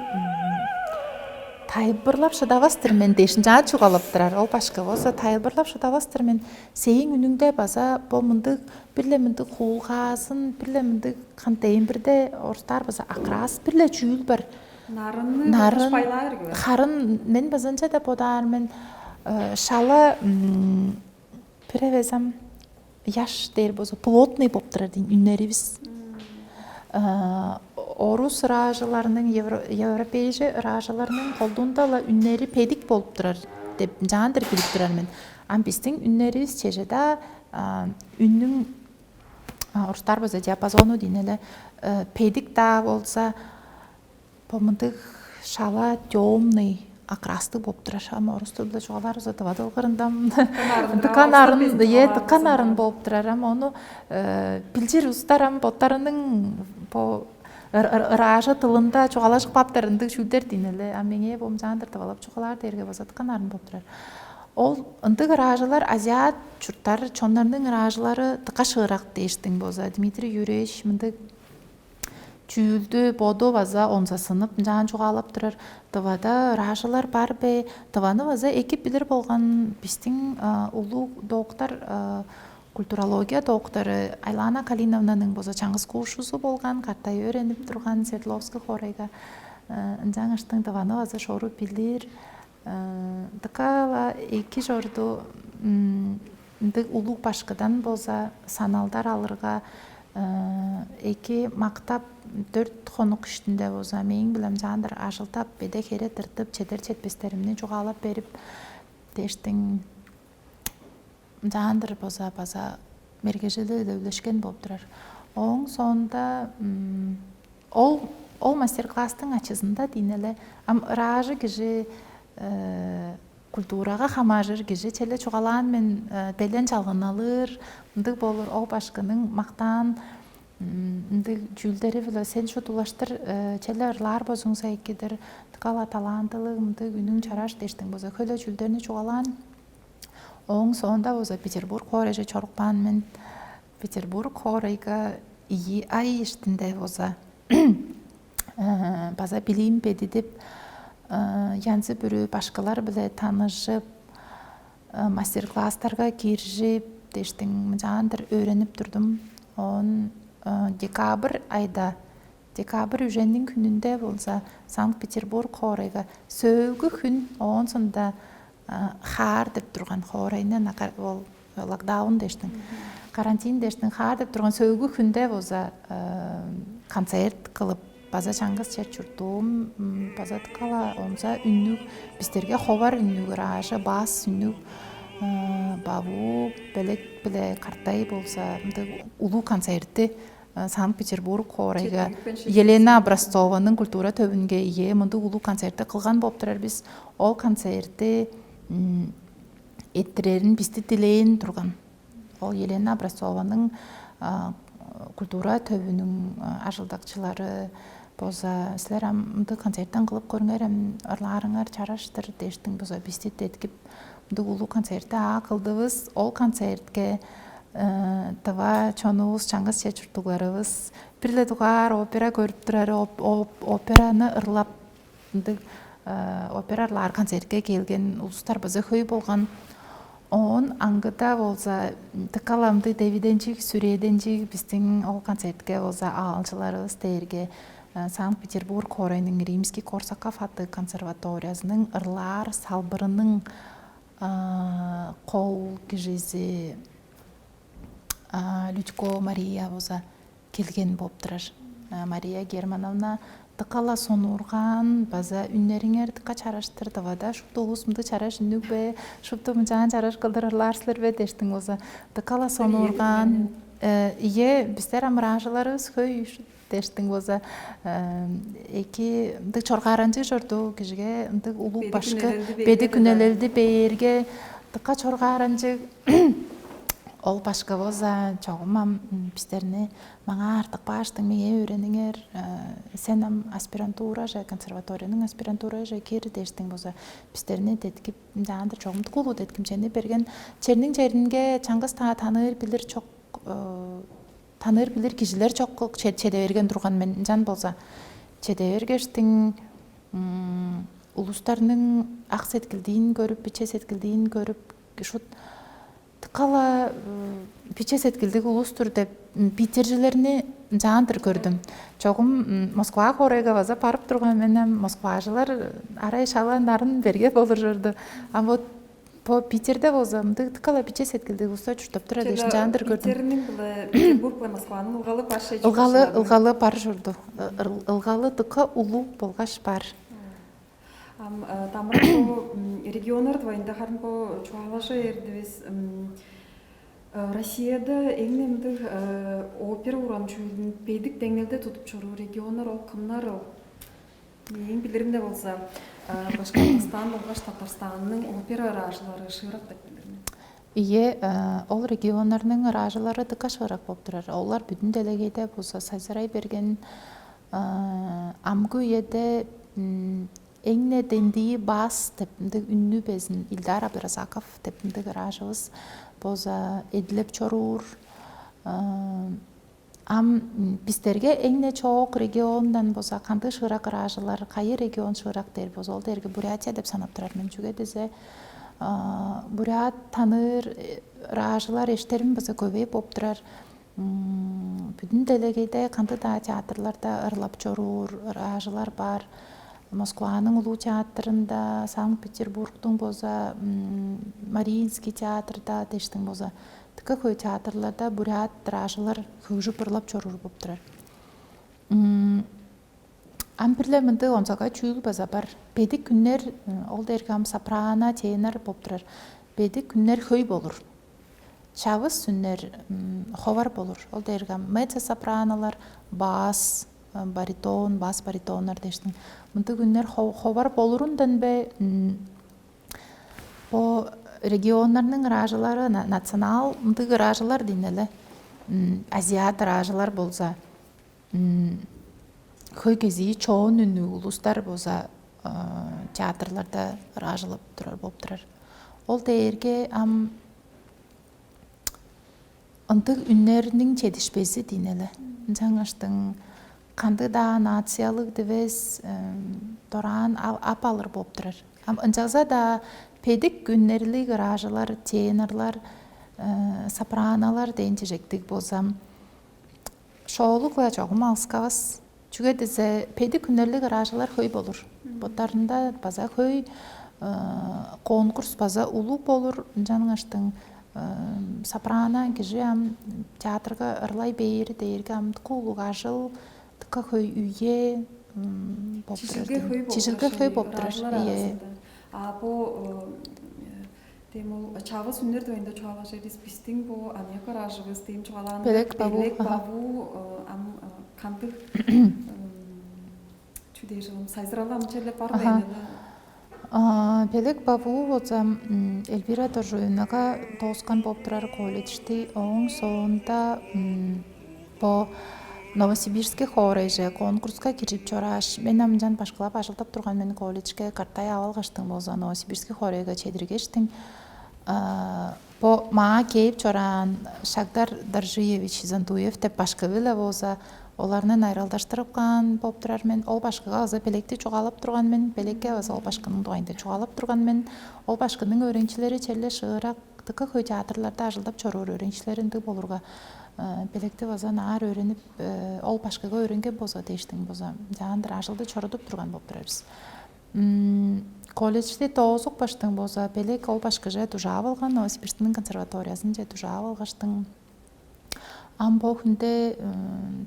тайылбырлап шыдабастырмен дейшин жаңа чугалап турар. Ол башка болса тайылбырлап шыдабастырмен сейин үнүңдө база бу мындык бирле мындык хуулгасын, бирле мындык кантейин бирде орустар болса акрас бирле чүүл бар. Нарынны байлар gibi. Харын мен базанча да подар мен шалы привезам яш дер бозо плотный боп турар дейм үннерибиз. Орус ражаларының, европейже ражаларының колдунда ла үннери педик болуп турар деп жаандыр билип турар мен. Ам биздин үннерибиз чежеда үннүн орустар бозо диапазону дейін эле педик да болса помындык шала темный окрасты болуп турар. Ама орус тилинде чугалар затывадыл кырындам тыканарын болуп турар. Ама ону билжир устарам боттарынын ража тылында чугала чыкпаптарындык шүлдер дейін эле. Ам меңе бом жаандыр табалап чугалар дерге болса тыканарын болуп турар. Ол ындык ражалар азиат чурттар чоннордун ражалары тыка шыгыраак дештиң болса. Дмитрий Юрьевич мындык чүүлдү боду база онса сынып жаан чугалап турар. Тывада ражалар бар бе? Тываны база экип билер болгон биздин улуу доктор культурология доктору Айлана Калиновнанын бозо чаңгыз куушусу болгон, каттай өйрөнүп турган Свердловский хорайга жаңыштың тываны база шору билир. Такава эки жорду улуу башкыдан болса саналдар алырга эки мактап 4 хонук үстүндө болса мен билем жаандыр ажылтап беде хере тыртып чедер четпестеримни жугалап берип дештиң жаандыр болса база мергежелүү дөйлөшкен болуп турар. Оң сонда ол мастер-класстын ачысында дейін эле ражы киши культурага хамажыр киши челе чугалаан мен белен жалгын алыр мындык болур. Ол башкынын мактан мындык жүлдери биле сен шутулаштыр челе ырлар бозуңса экидир тыкала талантылык мындык үнүң чараш дештиң болса көлө жүлдерини чугалаан. Оң сонда болса Петербург хорайже чорукпан мен Петербург хорайга ай иштинде болса база билим беди деп янсы бүрү башкалар биле таанышып мастер-класстарга киришип дештиң жаандыр өйрөнүп турдум. Он декабрь айда декабрь үжендин күнүндө болса Санкт-Петербург хорайга сөөгү күн онсунда хаар деп турган хорайны ол локдаун дештиң карантин дештиң хаар деп турган сөөгү күндө болса концерт кылып база чаңгыз чечурдум база кала онса үннүк биздерге ховар үннүк ража бас үннүк бабу белек биле картай болса улуу концерти Санкт-Петербург хорайга Елена Образцованын культура төбүнгө ие мындай улуу концертти кылган болуп турар. Биз ол концертти эттирерин бизди тилейин турган. Ол Елена Образцованын культура төбүнүн ажылдакчылары болса силер мындай концерттен кылып көрүңөр, ырларыңар чараштыр дештиң болса бизди теткип мындай улуу концертти кылдыбыз. Ол концертке тава чонубуз чаңгыз чечуртугларыбыз бирле дугар опера көрүп турар. Операны ырлап мындай опералар концертке келген улустар база хөй болгон. Он аңгыда болса тыкаламды девиденчик сүреденчик биздин ол концертке болса алчыларыбыз дээрге Санкт-Петербург хорайнын Римский Корсаков аты консерваториясынын ырлар салбырынын кол кижиси Лючко Мария болса келген болуп турар. Мария Германовна тыкала сонурган база үннериңер тыка чараштыр тавада шуптугус мындай чараш үннүкбе шупту мынчаан чараш кылдырырлар силербе дештиң болса тыкала сонурган биздер ражаларыбыз хөй дештиң болса эки мындай чоргаранчы жорду кишиге мындай улуу башкы беди күнөлөлдү бээрге тыка чоргаранчы ол башка болса чогум биздерни мага артык баштың меңе үйрөнүңөр сен аспирантура же консерваториянын аспирантура же кир дештиң болса биздерни теткип жаандыр чогум кулуу теткимчени берген черниң жеринге чаңгыз тааныр билир чок таныр билир кишилер чок чеде берген турган мен жан болса чеде бергештиң улустарынын ак сеткилдигин көрүп биче сеткилдигин көрүп шут тыкала биче сеткилдиги улустур деп питержелерини жаандыр көрдүм. Чогум Москва хоройго база барып турган менен москважылар арай шаландарын берге болур жорду. А вот по Питерде болсо мындай тыкала биче сеткилди уста чуртап тура дешин жаандыр көрдүм. Питернин буле Петербург ва Москванын ылгалы баршы Ылгалы бар журду. Ылгалы тыка улуу болгаш бар. Тамыр по регионар двоинда харн по чуалашы эрдибиз Россияда эңнемдик опера урамчулун педик деңгээлде тутуп чору регионар ол кымнар ол. Эң билиримде болса Башкортостан болгаш Татарстандын опера ыраажылары шыйрак деп билирмин. Ие, ол регионнардын ыраажылары тыка шыйрак болуп турар. Олар бүтүн делегейде болсо сайсарай берген амгы эде эңне дендии бас деп үннүү безин Илдар Абдыразаков деп ыраажыбыз болса эдилеп чоруур. Бизтерге эңне чоок региондан болса кандай шыйрак ыраажылар, кайы регион шыйрак дер болсо ол дерге Бурятия деп санап турармын. Чүгө десе бурят таныр ыраажылар эштерим болсо көбөйүп болуп турар. Бүтүн делегейде кандай да театрларда ырлап чоруур ыраажылар бар. Москванын улуу театрында, Санкт-Петербургдун болсо Мариинский театрда дештин болсо тыка көй театрларда бурят ыраажылар көжүп ырлап чоруур болуп турар. Ампирле мындай онсага чүйүл база бар. Бедик күннер ол дергам сопрано, тенор болуп турар. Бедик күннер хөй болур. Чабыс сүннер ховар болур. Ол дергам меццо сопранолар, бас баритон, бас баритондар дештин. Мындай күннер ховар болурундан бе по регионнардын ыраажылары национал мындай ыраажылар дейнеле. Азиат ыраажылар болса көй кези чоон үнүү улустар болса театрларда ыраажылап турар болуп турар. Ол дээрге ынтык үннөрүнүн жетишпеси дейнеле. Жаңаштын кандай да нациялык дебес торан апалыр болуп турар. Ынчалса да педик күннерлик ыраажылар, тенорлар, сопранолар дейин жектик болса шоолукла чогум алыскабыз. Чүгө десе педик күннерлик ыраажылар хөй болур. Боттарында база хөй конкурс база улуу болур. Жаңаштын сопрано киши театрга ырлай бейри дейирге улуу ажыл тыка хөй үйе чижилге хөй болуп турар. По темол чабыс үннөр дойында чуалашы биздин бу анека ыраажыбыз дейм чуалан Белек Бабу кантык чүдежим сайзыралам черлеп бар дейнеле. Белек Бабу болса Эльвира Торжоевнага тоскан болуп турар колледжди. Оң соонда по Новосибирский хорейже конкурска кирип чораш. Мен амжан башкалап ажылтап турган мен колледжге картай алгаштың болса Новосибирский хорейге чедиргештиң. По маа кейип чоран Шагдар Даржиевич Зантуев деп башка биле болса оларнын айралдаштырыпкан болуп турар мен. Ол башкага аза Белекти чугалап турган мен. Белекке аза ол башканын дуайында чугалап турган мен. Ол башканын өрөңчүлөрү черле шыгырак тыка хөй театрларда ажылдап чоруур өрөңчүлөрүндү болурга. Белекти база наар өрөнүп ол башкага өрөнгөн болсо дештиң болсо жаандыр ажылды чорудуп турган болуп турабыз. Колледжде тоозук баштың болсо Белек ол башкага тужап алган, Новосибирскинин консерваториясын же тужап алгаштың. Бо күндө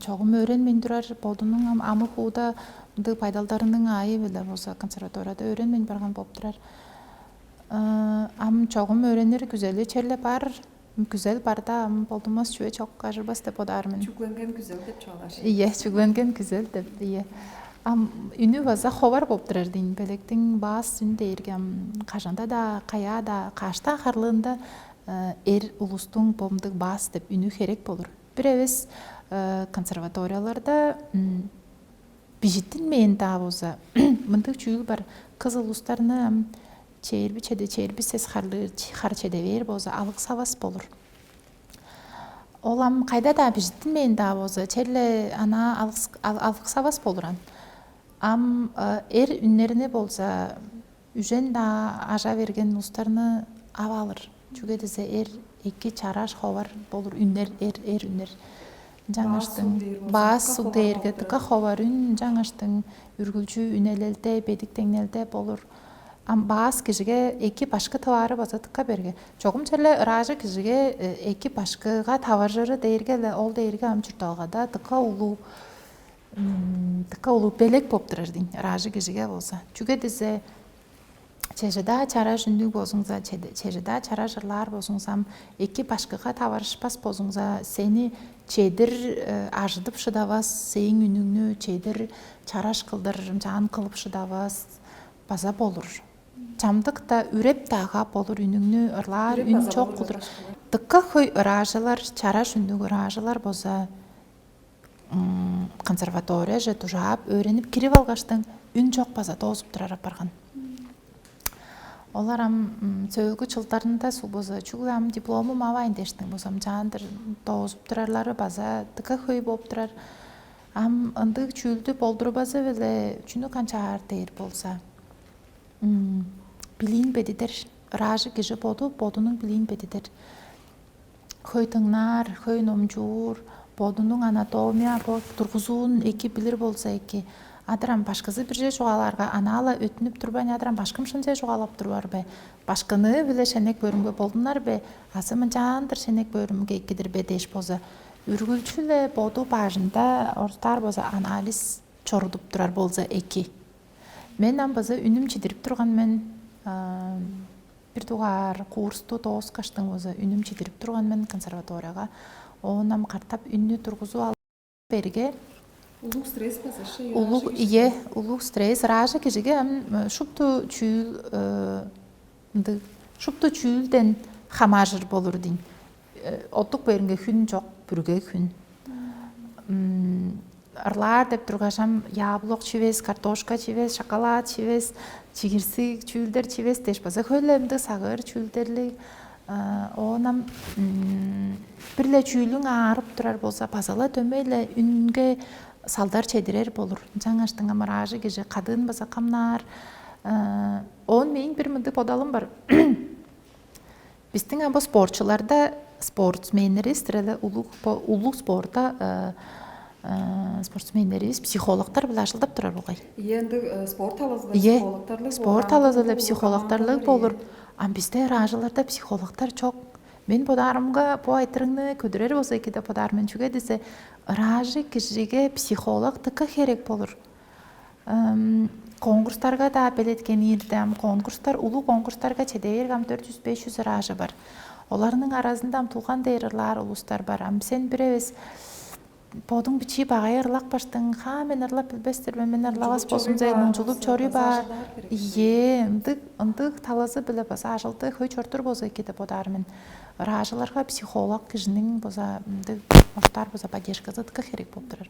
чогум өрөнмөй турар болдунун амы хууда мындай пайдалдарынын айы беле болсо консерваторияда өрөнмөй барган болуп турар. Чогум өрөнөр güzeli черле бар. Güzel барда болдумас чүе чок ажырбас деп одармын. Чүгленген güzel деп чуалаш. Ие, чүгленген güzel деп. Ие. Үнү база ховар болуп турар дейин. Белектин бас үн дээргем кажанда да, кая да, кашта харлыында улустун бомдук бас деп үнү керек болур. Бир эбес консерваторияларда бижиттин мен да болса мындай чүйүл бар. Кыз улустарны чейирби сес хар чедебер болса алык сабас болур. Олам кайда да бижиттин мен да болса черле ана алык сабас болуран. Эр үннерине болса үжен да ажа берген улустарны абалыр. Чүгө десе эр эки чараш ховар болур үннер эр үннер. жаңаштың баас судерге тыка ховар үн жаңаштың үргүлчү үнелелде бедик теңнелде болур. Баас кишиге эки башкы товары база тыка берге. Чогум челе ыражы кишиге эки башкыга таваржыры дейргеле ол дейрге ам чурталгада тыка улуу белек болуп турар дейм ыражы кишиге болса. Чүге десе чежеда чара жүндүк бозуңза, чежеда чара жырлар бозуңзам, эки башкыга таварышпас бозуңза, сени чедир ажыдып шыдабас, сең үнүңнү чедир чараш кылдыр, жан кылып шыдабас база болур. Чамдык да үреп дага болур үнүңнү ырлар, үн чок кылдыр. Тыкка хой ыражылар, чара жүндүк ыражылар болса, консерватория же тужап, öğrenip кирип алгаштың үн чок база тоозуп турар барган. Олар сөөгү жылдарында сул болса, чугам дипломум абайын дештің болсам, жандыр тоозуп турарлары база тыка хой болуп турар. Ындык чүүлдү болдуру база беле чүнү канча ар дейр болса. Билин бедидер, ыражы киши бодунун билин бедидер. Хой тыңнар, хой номжуур, бодунун анатомия, тургузуун эки билир болса эки. Адырам башкысы бир же жугаларга анала өтүнүп турбайын, адырам башкым шынча жугалап турбар бе. Башкыны биле шенек бөрүмгө болдунар бе, асымын жандыр шенек бөрүмгө экидир бе деш болса. Үргүлчү эле боду бажында орустар болса анализ чорудуп турар болса эки. Мен амбазы үнүм чидирип турган мен бир тугар курсту тоос каштың болса үнүм чидирип турган мен консерваторияга. Онам картап үннү тургузуп алып берге. Улук стресс базашы. Улук стресс ражы кишиге шупту чүүлден хамажыр болур дейм. Оттук беринге хүн жок, бүргө хүн. Ырлар деп тургашам яблок чибес, картошка чибес, шоколад чибес, чигирсик чүүлдер чибес деш база хөлемди сагыр чүүлдерлик. Онам бирле чүүлүң аарып турар болса базала төмөйле үнгө салдар чедирер болур. Жаңаштың амаражы киши кадын баса камнар. Он менин бир мындай подалым бар. Биздин або спортчуларда спортсмендери стреле улук спорта спортсмендерибиз психологдор биле ашылдап турар булгай. Енді спорт алазыда психологтарлык болур. Спорт алазыда психологтарлык болур. Бизде ыражыларда психологтор чок. Мен подарымга по айтырыңны көдүрөр болсо экиде подармын чүгө десе ыражы кишиге психолог тыка керек болур. Конкурстарга да белеткен ирдем, конкурстар, улуу конкурстарга чедергам 400-500 ыражы бар. Оларның арасында тулган дейрлар, улустар бар. Сен биребиз подуң бичи багай ырлак баштың, мен ырлап билбестермен, мен ырлабас болсун зейнин жулуп чори бар. Ындык талазы биле баса ажылды хой чортур болсо экиде подармын. Ыражыларга психолог кишинин болса, оштар болса поддержкасы тыка керек болуп турар.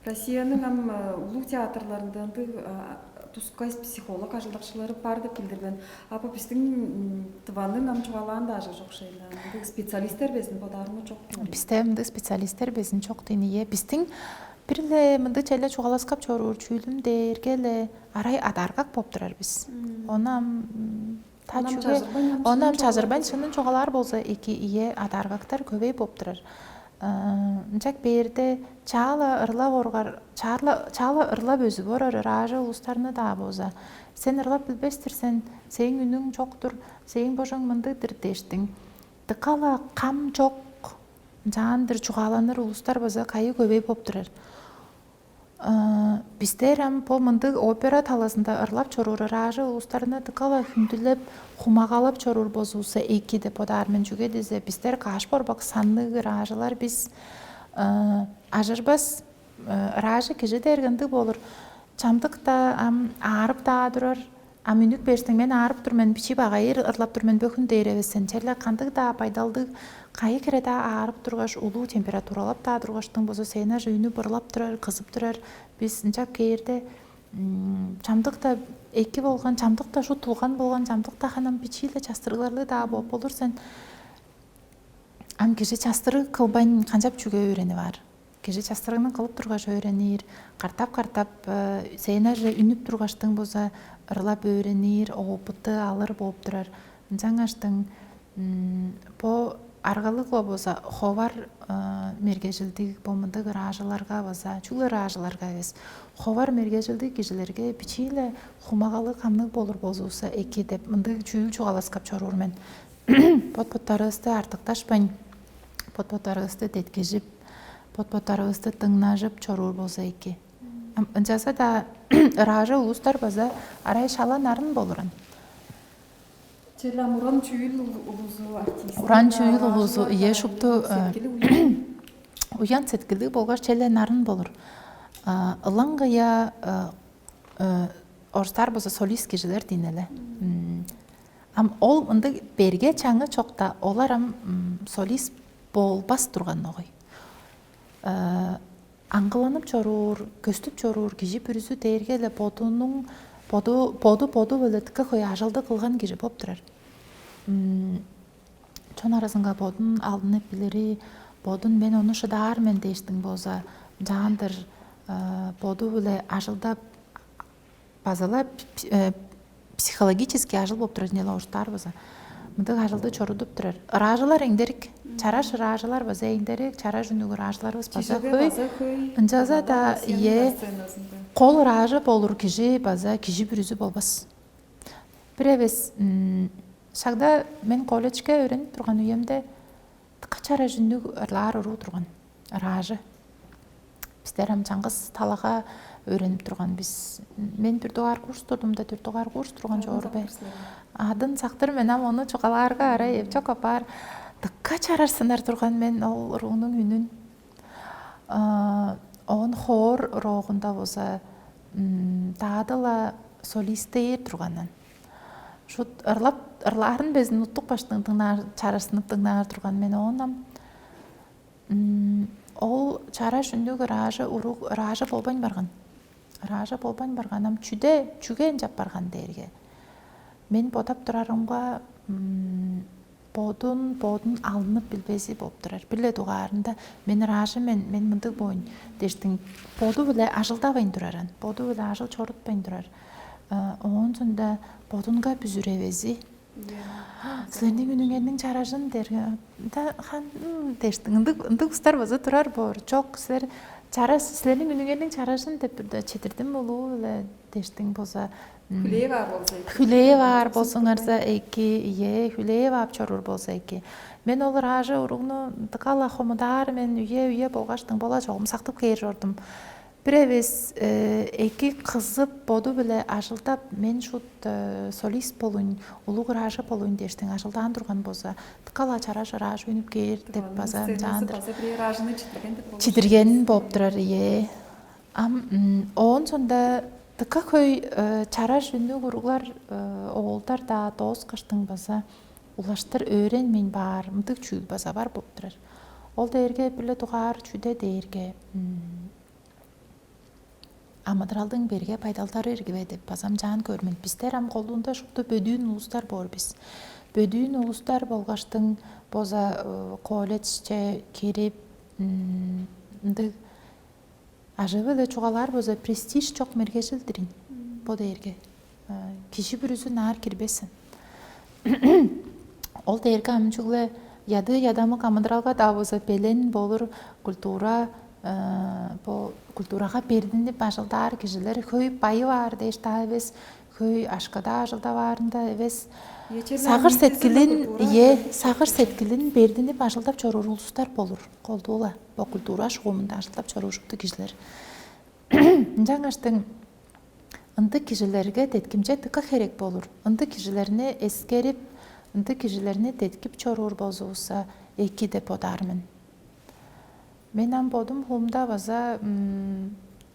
Россиянын улуу театрларында тускай психолог ажылдакчылары бар деп билдирген. Апа биздин тыванын чугалаанда ажы жок шейли. Специалисттер безин подармы жок. Бизде специалисттер безин жок дейни. Биздин бирле мындай челе чугаласкап чорур чүүлүм дергеле арай адаргак болуп турар биз. Онам чажырбайн чынын чугалар болсо эки ие адаргактар көбөй болуп турар. Жак берде чала ырлап оргар, чала ырлап өзү борор, ыражы улустарны да болса. Сен ырлап билбестирсен, сең үнүң жоктур, сең божоң мындыдыр дештиң. Тыкала кам жок, жандыр чугаланыр улустар болса кайы көбөй болуп турар. Биздер по мындык опера таласында ырлап чорур ыражы улустарына тыкала хүндүлөп, хумагалап чорур бозулса эки деп подармын чүгө десе биздер каш борбак санны ыражылар биз ажырбас ыражы киши дергенди болур. Чамдыкта аарып да турар. Үнүк берсең мен аарып турмун, бичи багайыр ырлап турмун бөкүн дейребесен. Челе кандык да пайдалдык кайы кере да аарып тургаш, улуу температуралап да тургаштың болсо сен аж үйнү бырлап турар, кызып турар. Биз ынчап кейирде чамдыкта эки болгон, чамдыкта шу тулган болгон, чамдыкта ханам бичиле частыргыларлы да болур сен. Киши частыры кылбайн канчап чүгө үйрөнү бар. Киши частырыгын кылып тургаш үйрөнүр, картап сен аж үнүп тургаштың болсо ырлап үйрөнүр, опыты алыр болуп турар. Жаңаштың по аргалык болса ховар мергежилдик бомындык ражыларга баса чугла ражыларга эс ховар мергежилдик кишилерге бичиле хумагалы камнык болур болсуса эки деп мындык чүйүл чугаласкап чоруур мен потпоттарыбызды артыкташпайн потпоттарыбызды деткежип потпоттарыбызды тыңнажып чоруур болсо эки ынчаса да ражы улустар база арай шала нарын болуран Челам уран чүйүл улузу артист. Уран чүйүл улузу ие шупту уян сеткили болгаш челе нарын болур. Ылаңгыя орстар болсо солист кишилер дейнеле. Ам ол мынды берге чаңы чокта олар солист болбас турган огой. Аңгыланып чоруур, көстүп чоруур киши бүрүзү дээрге эле поду бөлөткө кой ажалды кылган киши болуп турар. Чон арасынга бодун алынып билери, бодун мен ону шыдаармен дештиң болса, жаандыр боду эле ажылдап базалап психологически ажыл болуп турар эле оштар болса. Мындык ажылды чорудуп турар. Ражылар эңдерик, чараш ражылар болса эңдерик, чара жүнүгү ражыларыбыз база көй. Ынчаса да кол ражы болур киши база киши бүрүзү болбас. Биребиз шагда мен колледжге өйрөнүп турган үйөмдө чара жүнүк ырлаар уруу турган ражы. Биздер чаңгыз талага өйрөнүп турган биз. Мен түрдөгар курс турдум да түрдөгар курс турган жогорубай. Адын сактыр мен ону чокалаарга арай эпчок апар тыкка чарарсынар турган мен ол уруунун үнүн. Он хор рогунда болса таадыла солистейер турганын. Шут ырларын безин уттук баштын тыңнаар чарасынып тыңнаар турган мен онам. Ол чара жүндүк ражы болбайн барган. Ражы болбайн барганам чүген жап барган дээрге. Мен бодап турарымга бодун алынып билбеси болуп турар. Биле дугаарында мен ражы мен мындык боюн дештиң боду биле ажылдабайн тураран. Боду биле ажыл чорутпайн турар. Оонсунда бодунга бүзүребези. Силердин үнүңердин чарашын дерге хан дештиң ындык устар болсо турар бор. Жок силер силердин үнүңердин чарашын деп четирдим болуу эле дештиң болсо Хүлээ бар болсоңарса эки, хүлээ бап чоруур болсо эки. Мен ол ражы уругну тыкала хомудар мен үйе болгаштың бола жогум сактып кейир жордум. Биребиз эки кызып боду биле ажылдап мен шут солист болуйн, улуг ражы болуйн дештиң ажылдан турган болсо тыкала чараш ражы өнүп кейир деп база жаандыр. Чидирген болуп турар ие. Оонсунда тыка көй чара жүнүк уруглар оголдар да доос кыштың баса улаштыр өйрөнмейн бар, мындык чүйүл баса бар болуп турар. Ол дээрге биле дугаар чүйдө дээрге амадыралдың берге пайдалдары эргибе деп базам жаан көрмөн. Биздер колунда шупту бөдүүн улустар бор биз. Бөдүүн улустар болгаштың боза колледжче кирип мындык ажыбы эле чугалар болсо престиж чок мергежилдирин бо дээрге. Киши бүрүзү наар кирбесин. Ол дээрге амчугле ядамы камыдыралга да болсо белен болур культура по культурага бердинип ажылдар кишилер көй байы бар деш да эбес, көй ашкада ажылда баарында эбес. Сагыр сеткилин бердинип ажылдап чоруур улустар болур. Колдуула бо культура шугумунда ажылдап чорушупту кишилер. Жаңаштың ындык кишилерге теткимче тыка керек болур. Ындык кишилерини эскерип, ындык кишилерини теткип чоруур болсо эки деп одармын. Мен бодум хумда база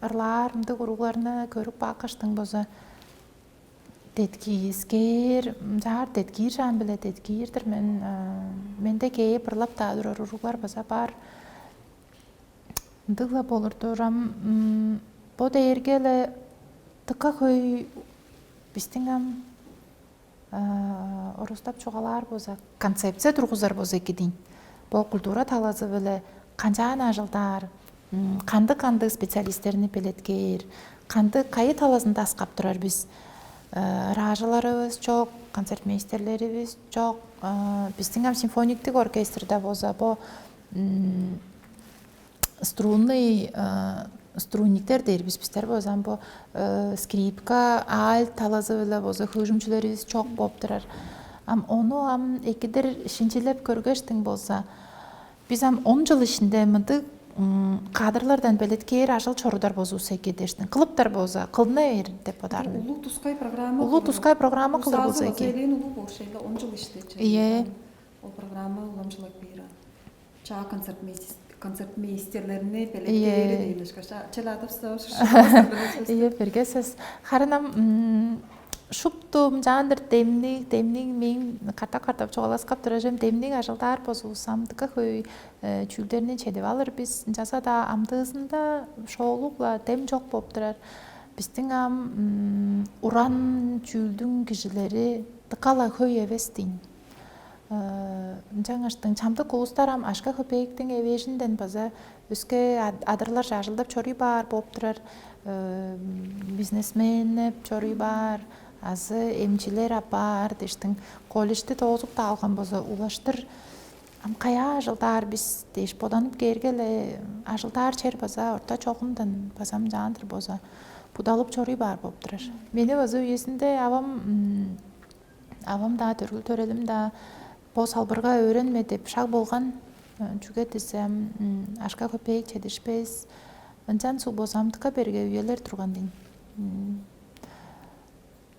ырлаар ындык уругларына көрүп бакаштың болсо теткиискер, жаар теткиир жаан биле теткиирдир менде кейип ырлап да турар уруглар база бар. Ындыгла болур турам. Бо дээрге эле тыка көй биздин орустап чугалар болсо концепция тургузар болсо эки дейин. Бо культура талазы беле канчаан ажылдар, кандык специалисттерини белеткер, кандык кайы талазында аскап турар биз. ражыларыбыз жок, концертмейстерлерибиз жок. Биздин симфониктик оркестрде болсо бу струнный струнниктер дейбиз биздер болсо бу скрипка, альт талазы эле болсо хыжымчыларыбыз жок болуп турар. Ону экидир шинчилеп көргөчтүң болсо биз 10 жыл ичинде мынтык кадрлардан белеткер ажыл чорудар бозулса экидештин кылыптар болсо кылдына бер деп атармын. Улуу тускай программа. Улуу тускай программа кылыр болсо эки. Улуу боршейла 10 жыл иштечи. Ие. Ол программа уламчылык бира. Чаа концертмейстерлерини белеткери дейбиз. Челатовсо. Ие, бергесиз. Харынам шуптум жандыр демник мен картап чоголаскап туражым демник ажылдар бозулсам тыка хөй чүүлдеринен чедип алыр биз жаса да амдыызында шоолукла дем жок болуп турар. Биздин уран чүүлдүн кишилери тыкала хөй эбес дейм. Жаңаштың чамдык улустар ашка хөпейиктин эбешинден база өскө адырлар жажылдап чорүй бар болуп турар. Бизнесмен чорүй бар. Азы эмчилер апар дештин колледжди тоозуп да алган болсо улаштыр кая ажылдар биз деш боданып кергеле ажылдар чер база орта чогумдан базам жандыр болсо будалып чорүй бар болуп турар. Мени өзү үйесинде абам да төрөлүм да бо салбырга өйрөнмө деп шаг болгон жүгө десем ашка көпейик чедишпес ынчан суу болсам тыка берге үйелер турган дейм.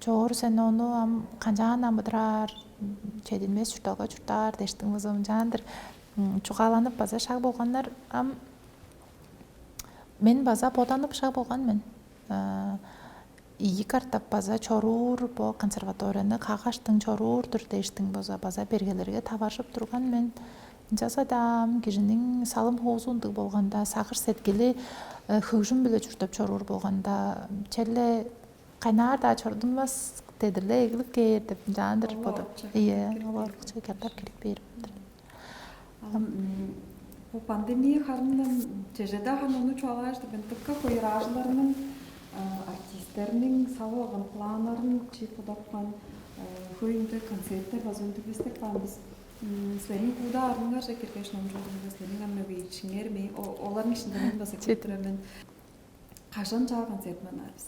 Чоор сен ону канжаан амыдырар, чедилмес чурталга чуртар дештиң болсом жандыр чугаланып база шаг болгондар мен база боданып шаг болгонмун. Ийи картап база чоруур бо консерваторияны кагаштың чорууурдур дештиң болсо база бергелерге табашып турган мен. Жаса да кишинин салым хоозундук болгондо сагыр сеткили хыжым биле чуртап чоруур болгондо челе кайнаар да чордунмас дедиле эгилип кээр деп жандыр бодоп. Ие, аларча кертап кирип берип. Бу пандемия харынан чежеда ханону чуалаш деп тыкка койражларынын артисттердин салып алган планларын чыпыдапкан көйүндө концерттер базында бистек бамбыз. Силердин куда арыңар жекеркеш номжолдун силердин аммабейчиңер мен олардын ичинде мен баса кетиремен. Качан чаа концерт манарбыз?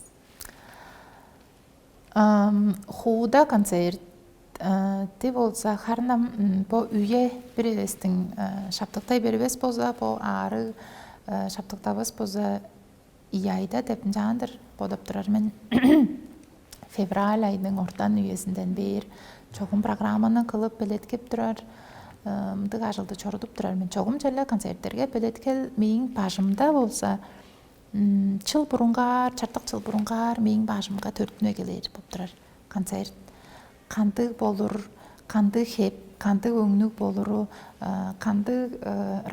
Худа концерт те болса харнам бо үйе беребестин шаптыктай беребес болсо бо ары шаптыктабыз болсо айда деп жандыр бодоп турар мен февраль айдын ортан үйесинден бери чогум программаны кылып белеткеп турар. Мындык ажылды чорудуп турар мен чогум челе концерттерге белеткел менин бажымда болсо чыл бурунгар, чартык чыл бурунгар менин бажымга 4 күнө келер болуп турар концерт. Кандык болур, кандык хеп, кандык өңнүк болуру, кандык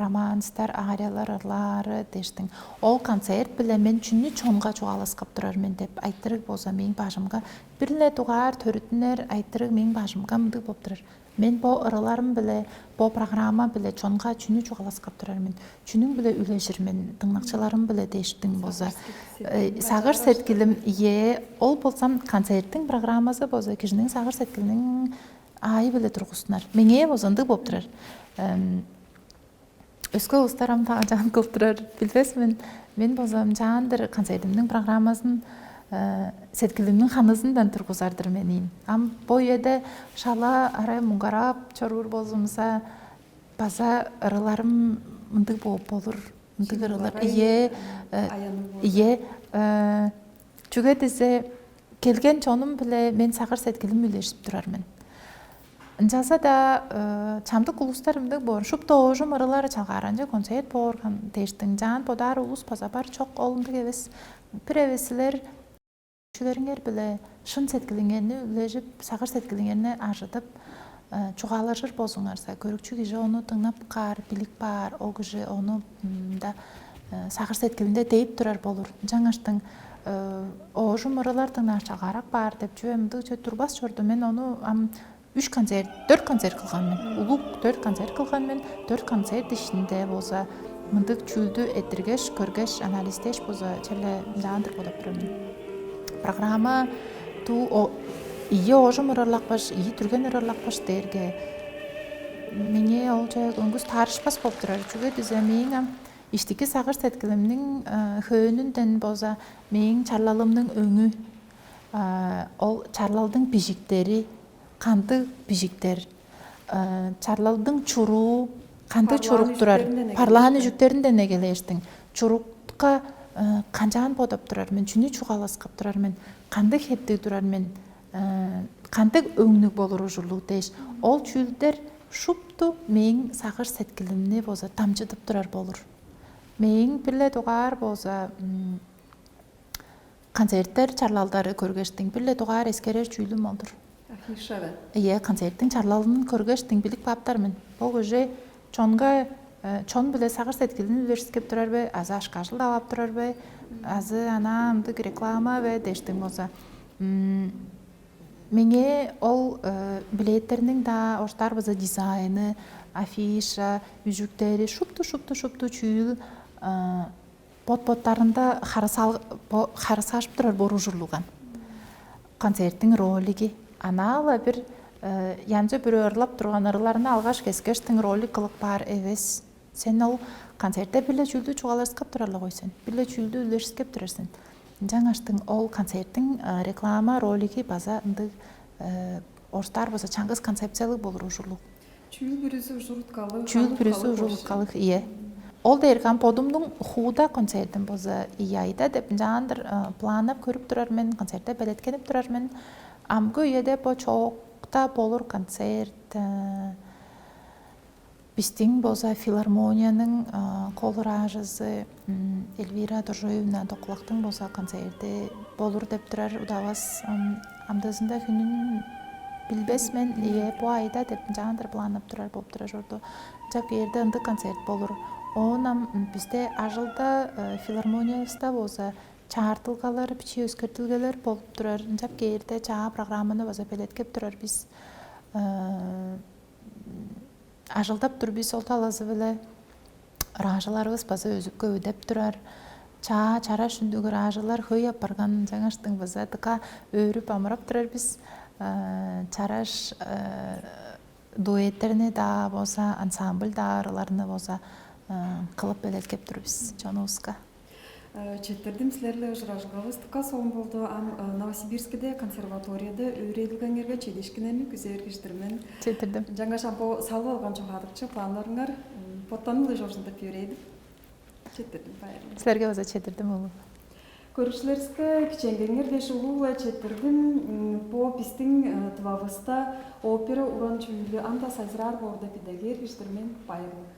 романстар, ариялар, ырлары дештиң. Ол концерт биле мен чүнү чонга чугаласкап турар мен деп айттырык болсо менин бажымга бир эле тугар төрүтүнөр айттырык менин бажымга мындык болуп турар. Мен бо ырыларым биле, бо программа биле чонга чүнү чугаласкап турар мен. Чүнүң биле үлежир мен, тыңнакчыларым биле дештиң болсо. Сагыр сеткилим ол болсам концерттин программасы болсо кишинин сагыр сеткилинин айы биле тургусунар. Меңе бозондук болуп турар. Өскө улустарым таа жан кылып турар, билбесмин. Мен болсом жандыр концертимдин программасын сеткилимдин ханызындан тургузардыр менин. Бо жерде шала арай муңгарап чоруур болсумса база ырыларым мындык болур. Мындык ырылар. Чүгө десе келген чонум биле мен сагыр сеткилим үлешип турармын. Жаса да чамдык улустарымдык бор. Шуптоожум ырылары чалгаранжы концерт бор дештиң жан бодар улус база бар чок олундук эбес. Пиребесилер чүлөрүңөр биле шын сеткилиңерни үлежип, сагыр сеткилиңерни ажытып чугалашыр болсуңарса, көрүкчү киши ону тыңнап кар, билик бар, ол киши ону да сагыр сеткилинде дейип турар болур. Жаңаштың оожум ырылар тыңнаш чалгарак бар деп жөмдү турбас чорду мен ону 4 концерт кылганмын. Улук 4 концерт кылганмын. 4 концерт ичинде болсо мындык чүүлдү этиргеш, көргеш, анализдеш болсо челе жандыр болуп турмун. Программа ту ие ожым ырарлакпаш, ие түрген ырарлакпаш дерге. Меңе ол жай өңгүс тарышпас болып тұрар. Чүгө дизе меңам иштики сагыр сеткилимнин хөөнүндөн боза мең чарлалымдын өңү, ол чарлалдың бижиктери, кандык бижиктер, чарлалдың чуруу, кандык чурук турар, парлаан үжүктеринден эгелештиң. Чурукка канчаан бодоп турар мен, чүнү чугаласкап турар мен, кандык хептиг турар мен, кандык өңнүк болор ужурлук дейш. Ол чүүлдер шупту мең сагыр сеткилимни боза тамчытып турар болур. Мең билле тугар боза концерттер чарлалдары көргөштүң, билле тугар эскерер чүүлүм болдур. Афишада. Концерттин чарлалын көргөштүң билик баптар мен. Ол уже чон биле сагыр сеткилин үлөрүскеп турар бе, азы ашкашыл давап турар бе, азы анамдык реклама бе дештиң боза. Меңе ол билеттеринин да оштар боза дизайны, афиша, үжүктери шупту чүүл бот-боттарында харысашып турар боружурлуган. Концерттин ролиги анала бир янча бирөө ырлап турган ырларына алгаш кескештиң ролик кылык бар эбес. Сен ол концертте билле чүүлдү чугаласкап турарлы койсун, билле чүүлдү үлөрүскеп турарсың. Жаңаштың ол концерттин реклама ролиги база ындык оштар база чаңгыз концепциялык болур ужурлук. Чүүл бүрүсү ужуруткалык. Чүүл бүрүсү ужуруткалык, ие. Ол деркан подумдун хууда концертин боза ияйда деп жаңандыр планап көрүп турар мен, концертте белеткенип турар мен. Амгы үйеде по чоокта болур концерт. Биздин боза филармониянын колуражысы Эльвира Доржоевна Докулактын боза концерти болур деп турар удабас. Амдасында күнүн билбес мен, бу айда деп жаңандыр планап турар болуп турар жордо. Жап жерде ынды концерт болур. Онам бизде ажылда филармониябызда боза чаартылгалар, бичи өзгөртүлгөлөр болуп турар. Жап жерде чаа программаны боза белеткеп турар биз. Ажылдап тур биз ол таласы беле ражаларыбыз база өзүккө өдөп турар. Чара шүндүгү ражалар хөй апарган жаңаштың база тыка өрүп амырап турар биз. Чараш дуэттерини да боза, ансамбль да араларыны боза кылып белеткеп тур биз чонубузга. Четтердим силерle ужуражылгабыз тыка соң болду. Новосибирскиде консерваторияда үйрөтүлгөнгерге чедишкинени күзөргүштүрмөн. Четтердим. Жаңа шампо салып алган чоңадыкчы пландарыңар поттанылы жоржунда пюрейди. Четтердим байыры. Силерге база четтердим болу. Көрүшүлөрүзгө киченгеңер деши улуу четтердим по биздин тыбабызда опера уран чүүлү анда сайзырар бор деп идегер киштирмен байырлык.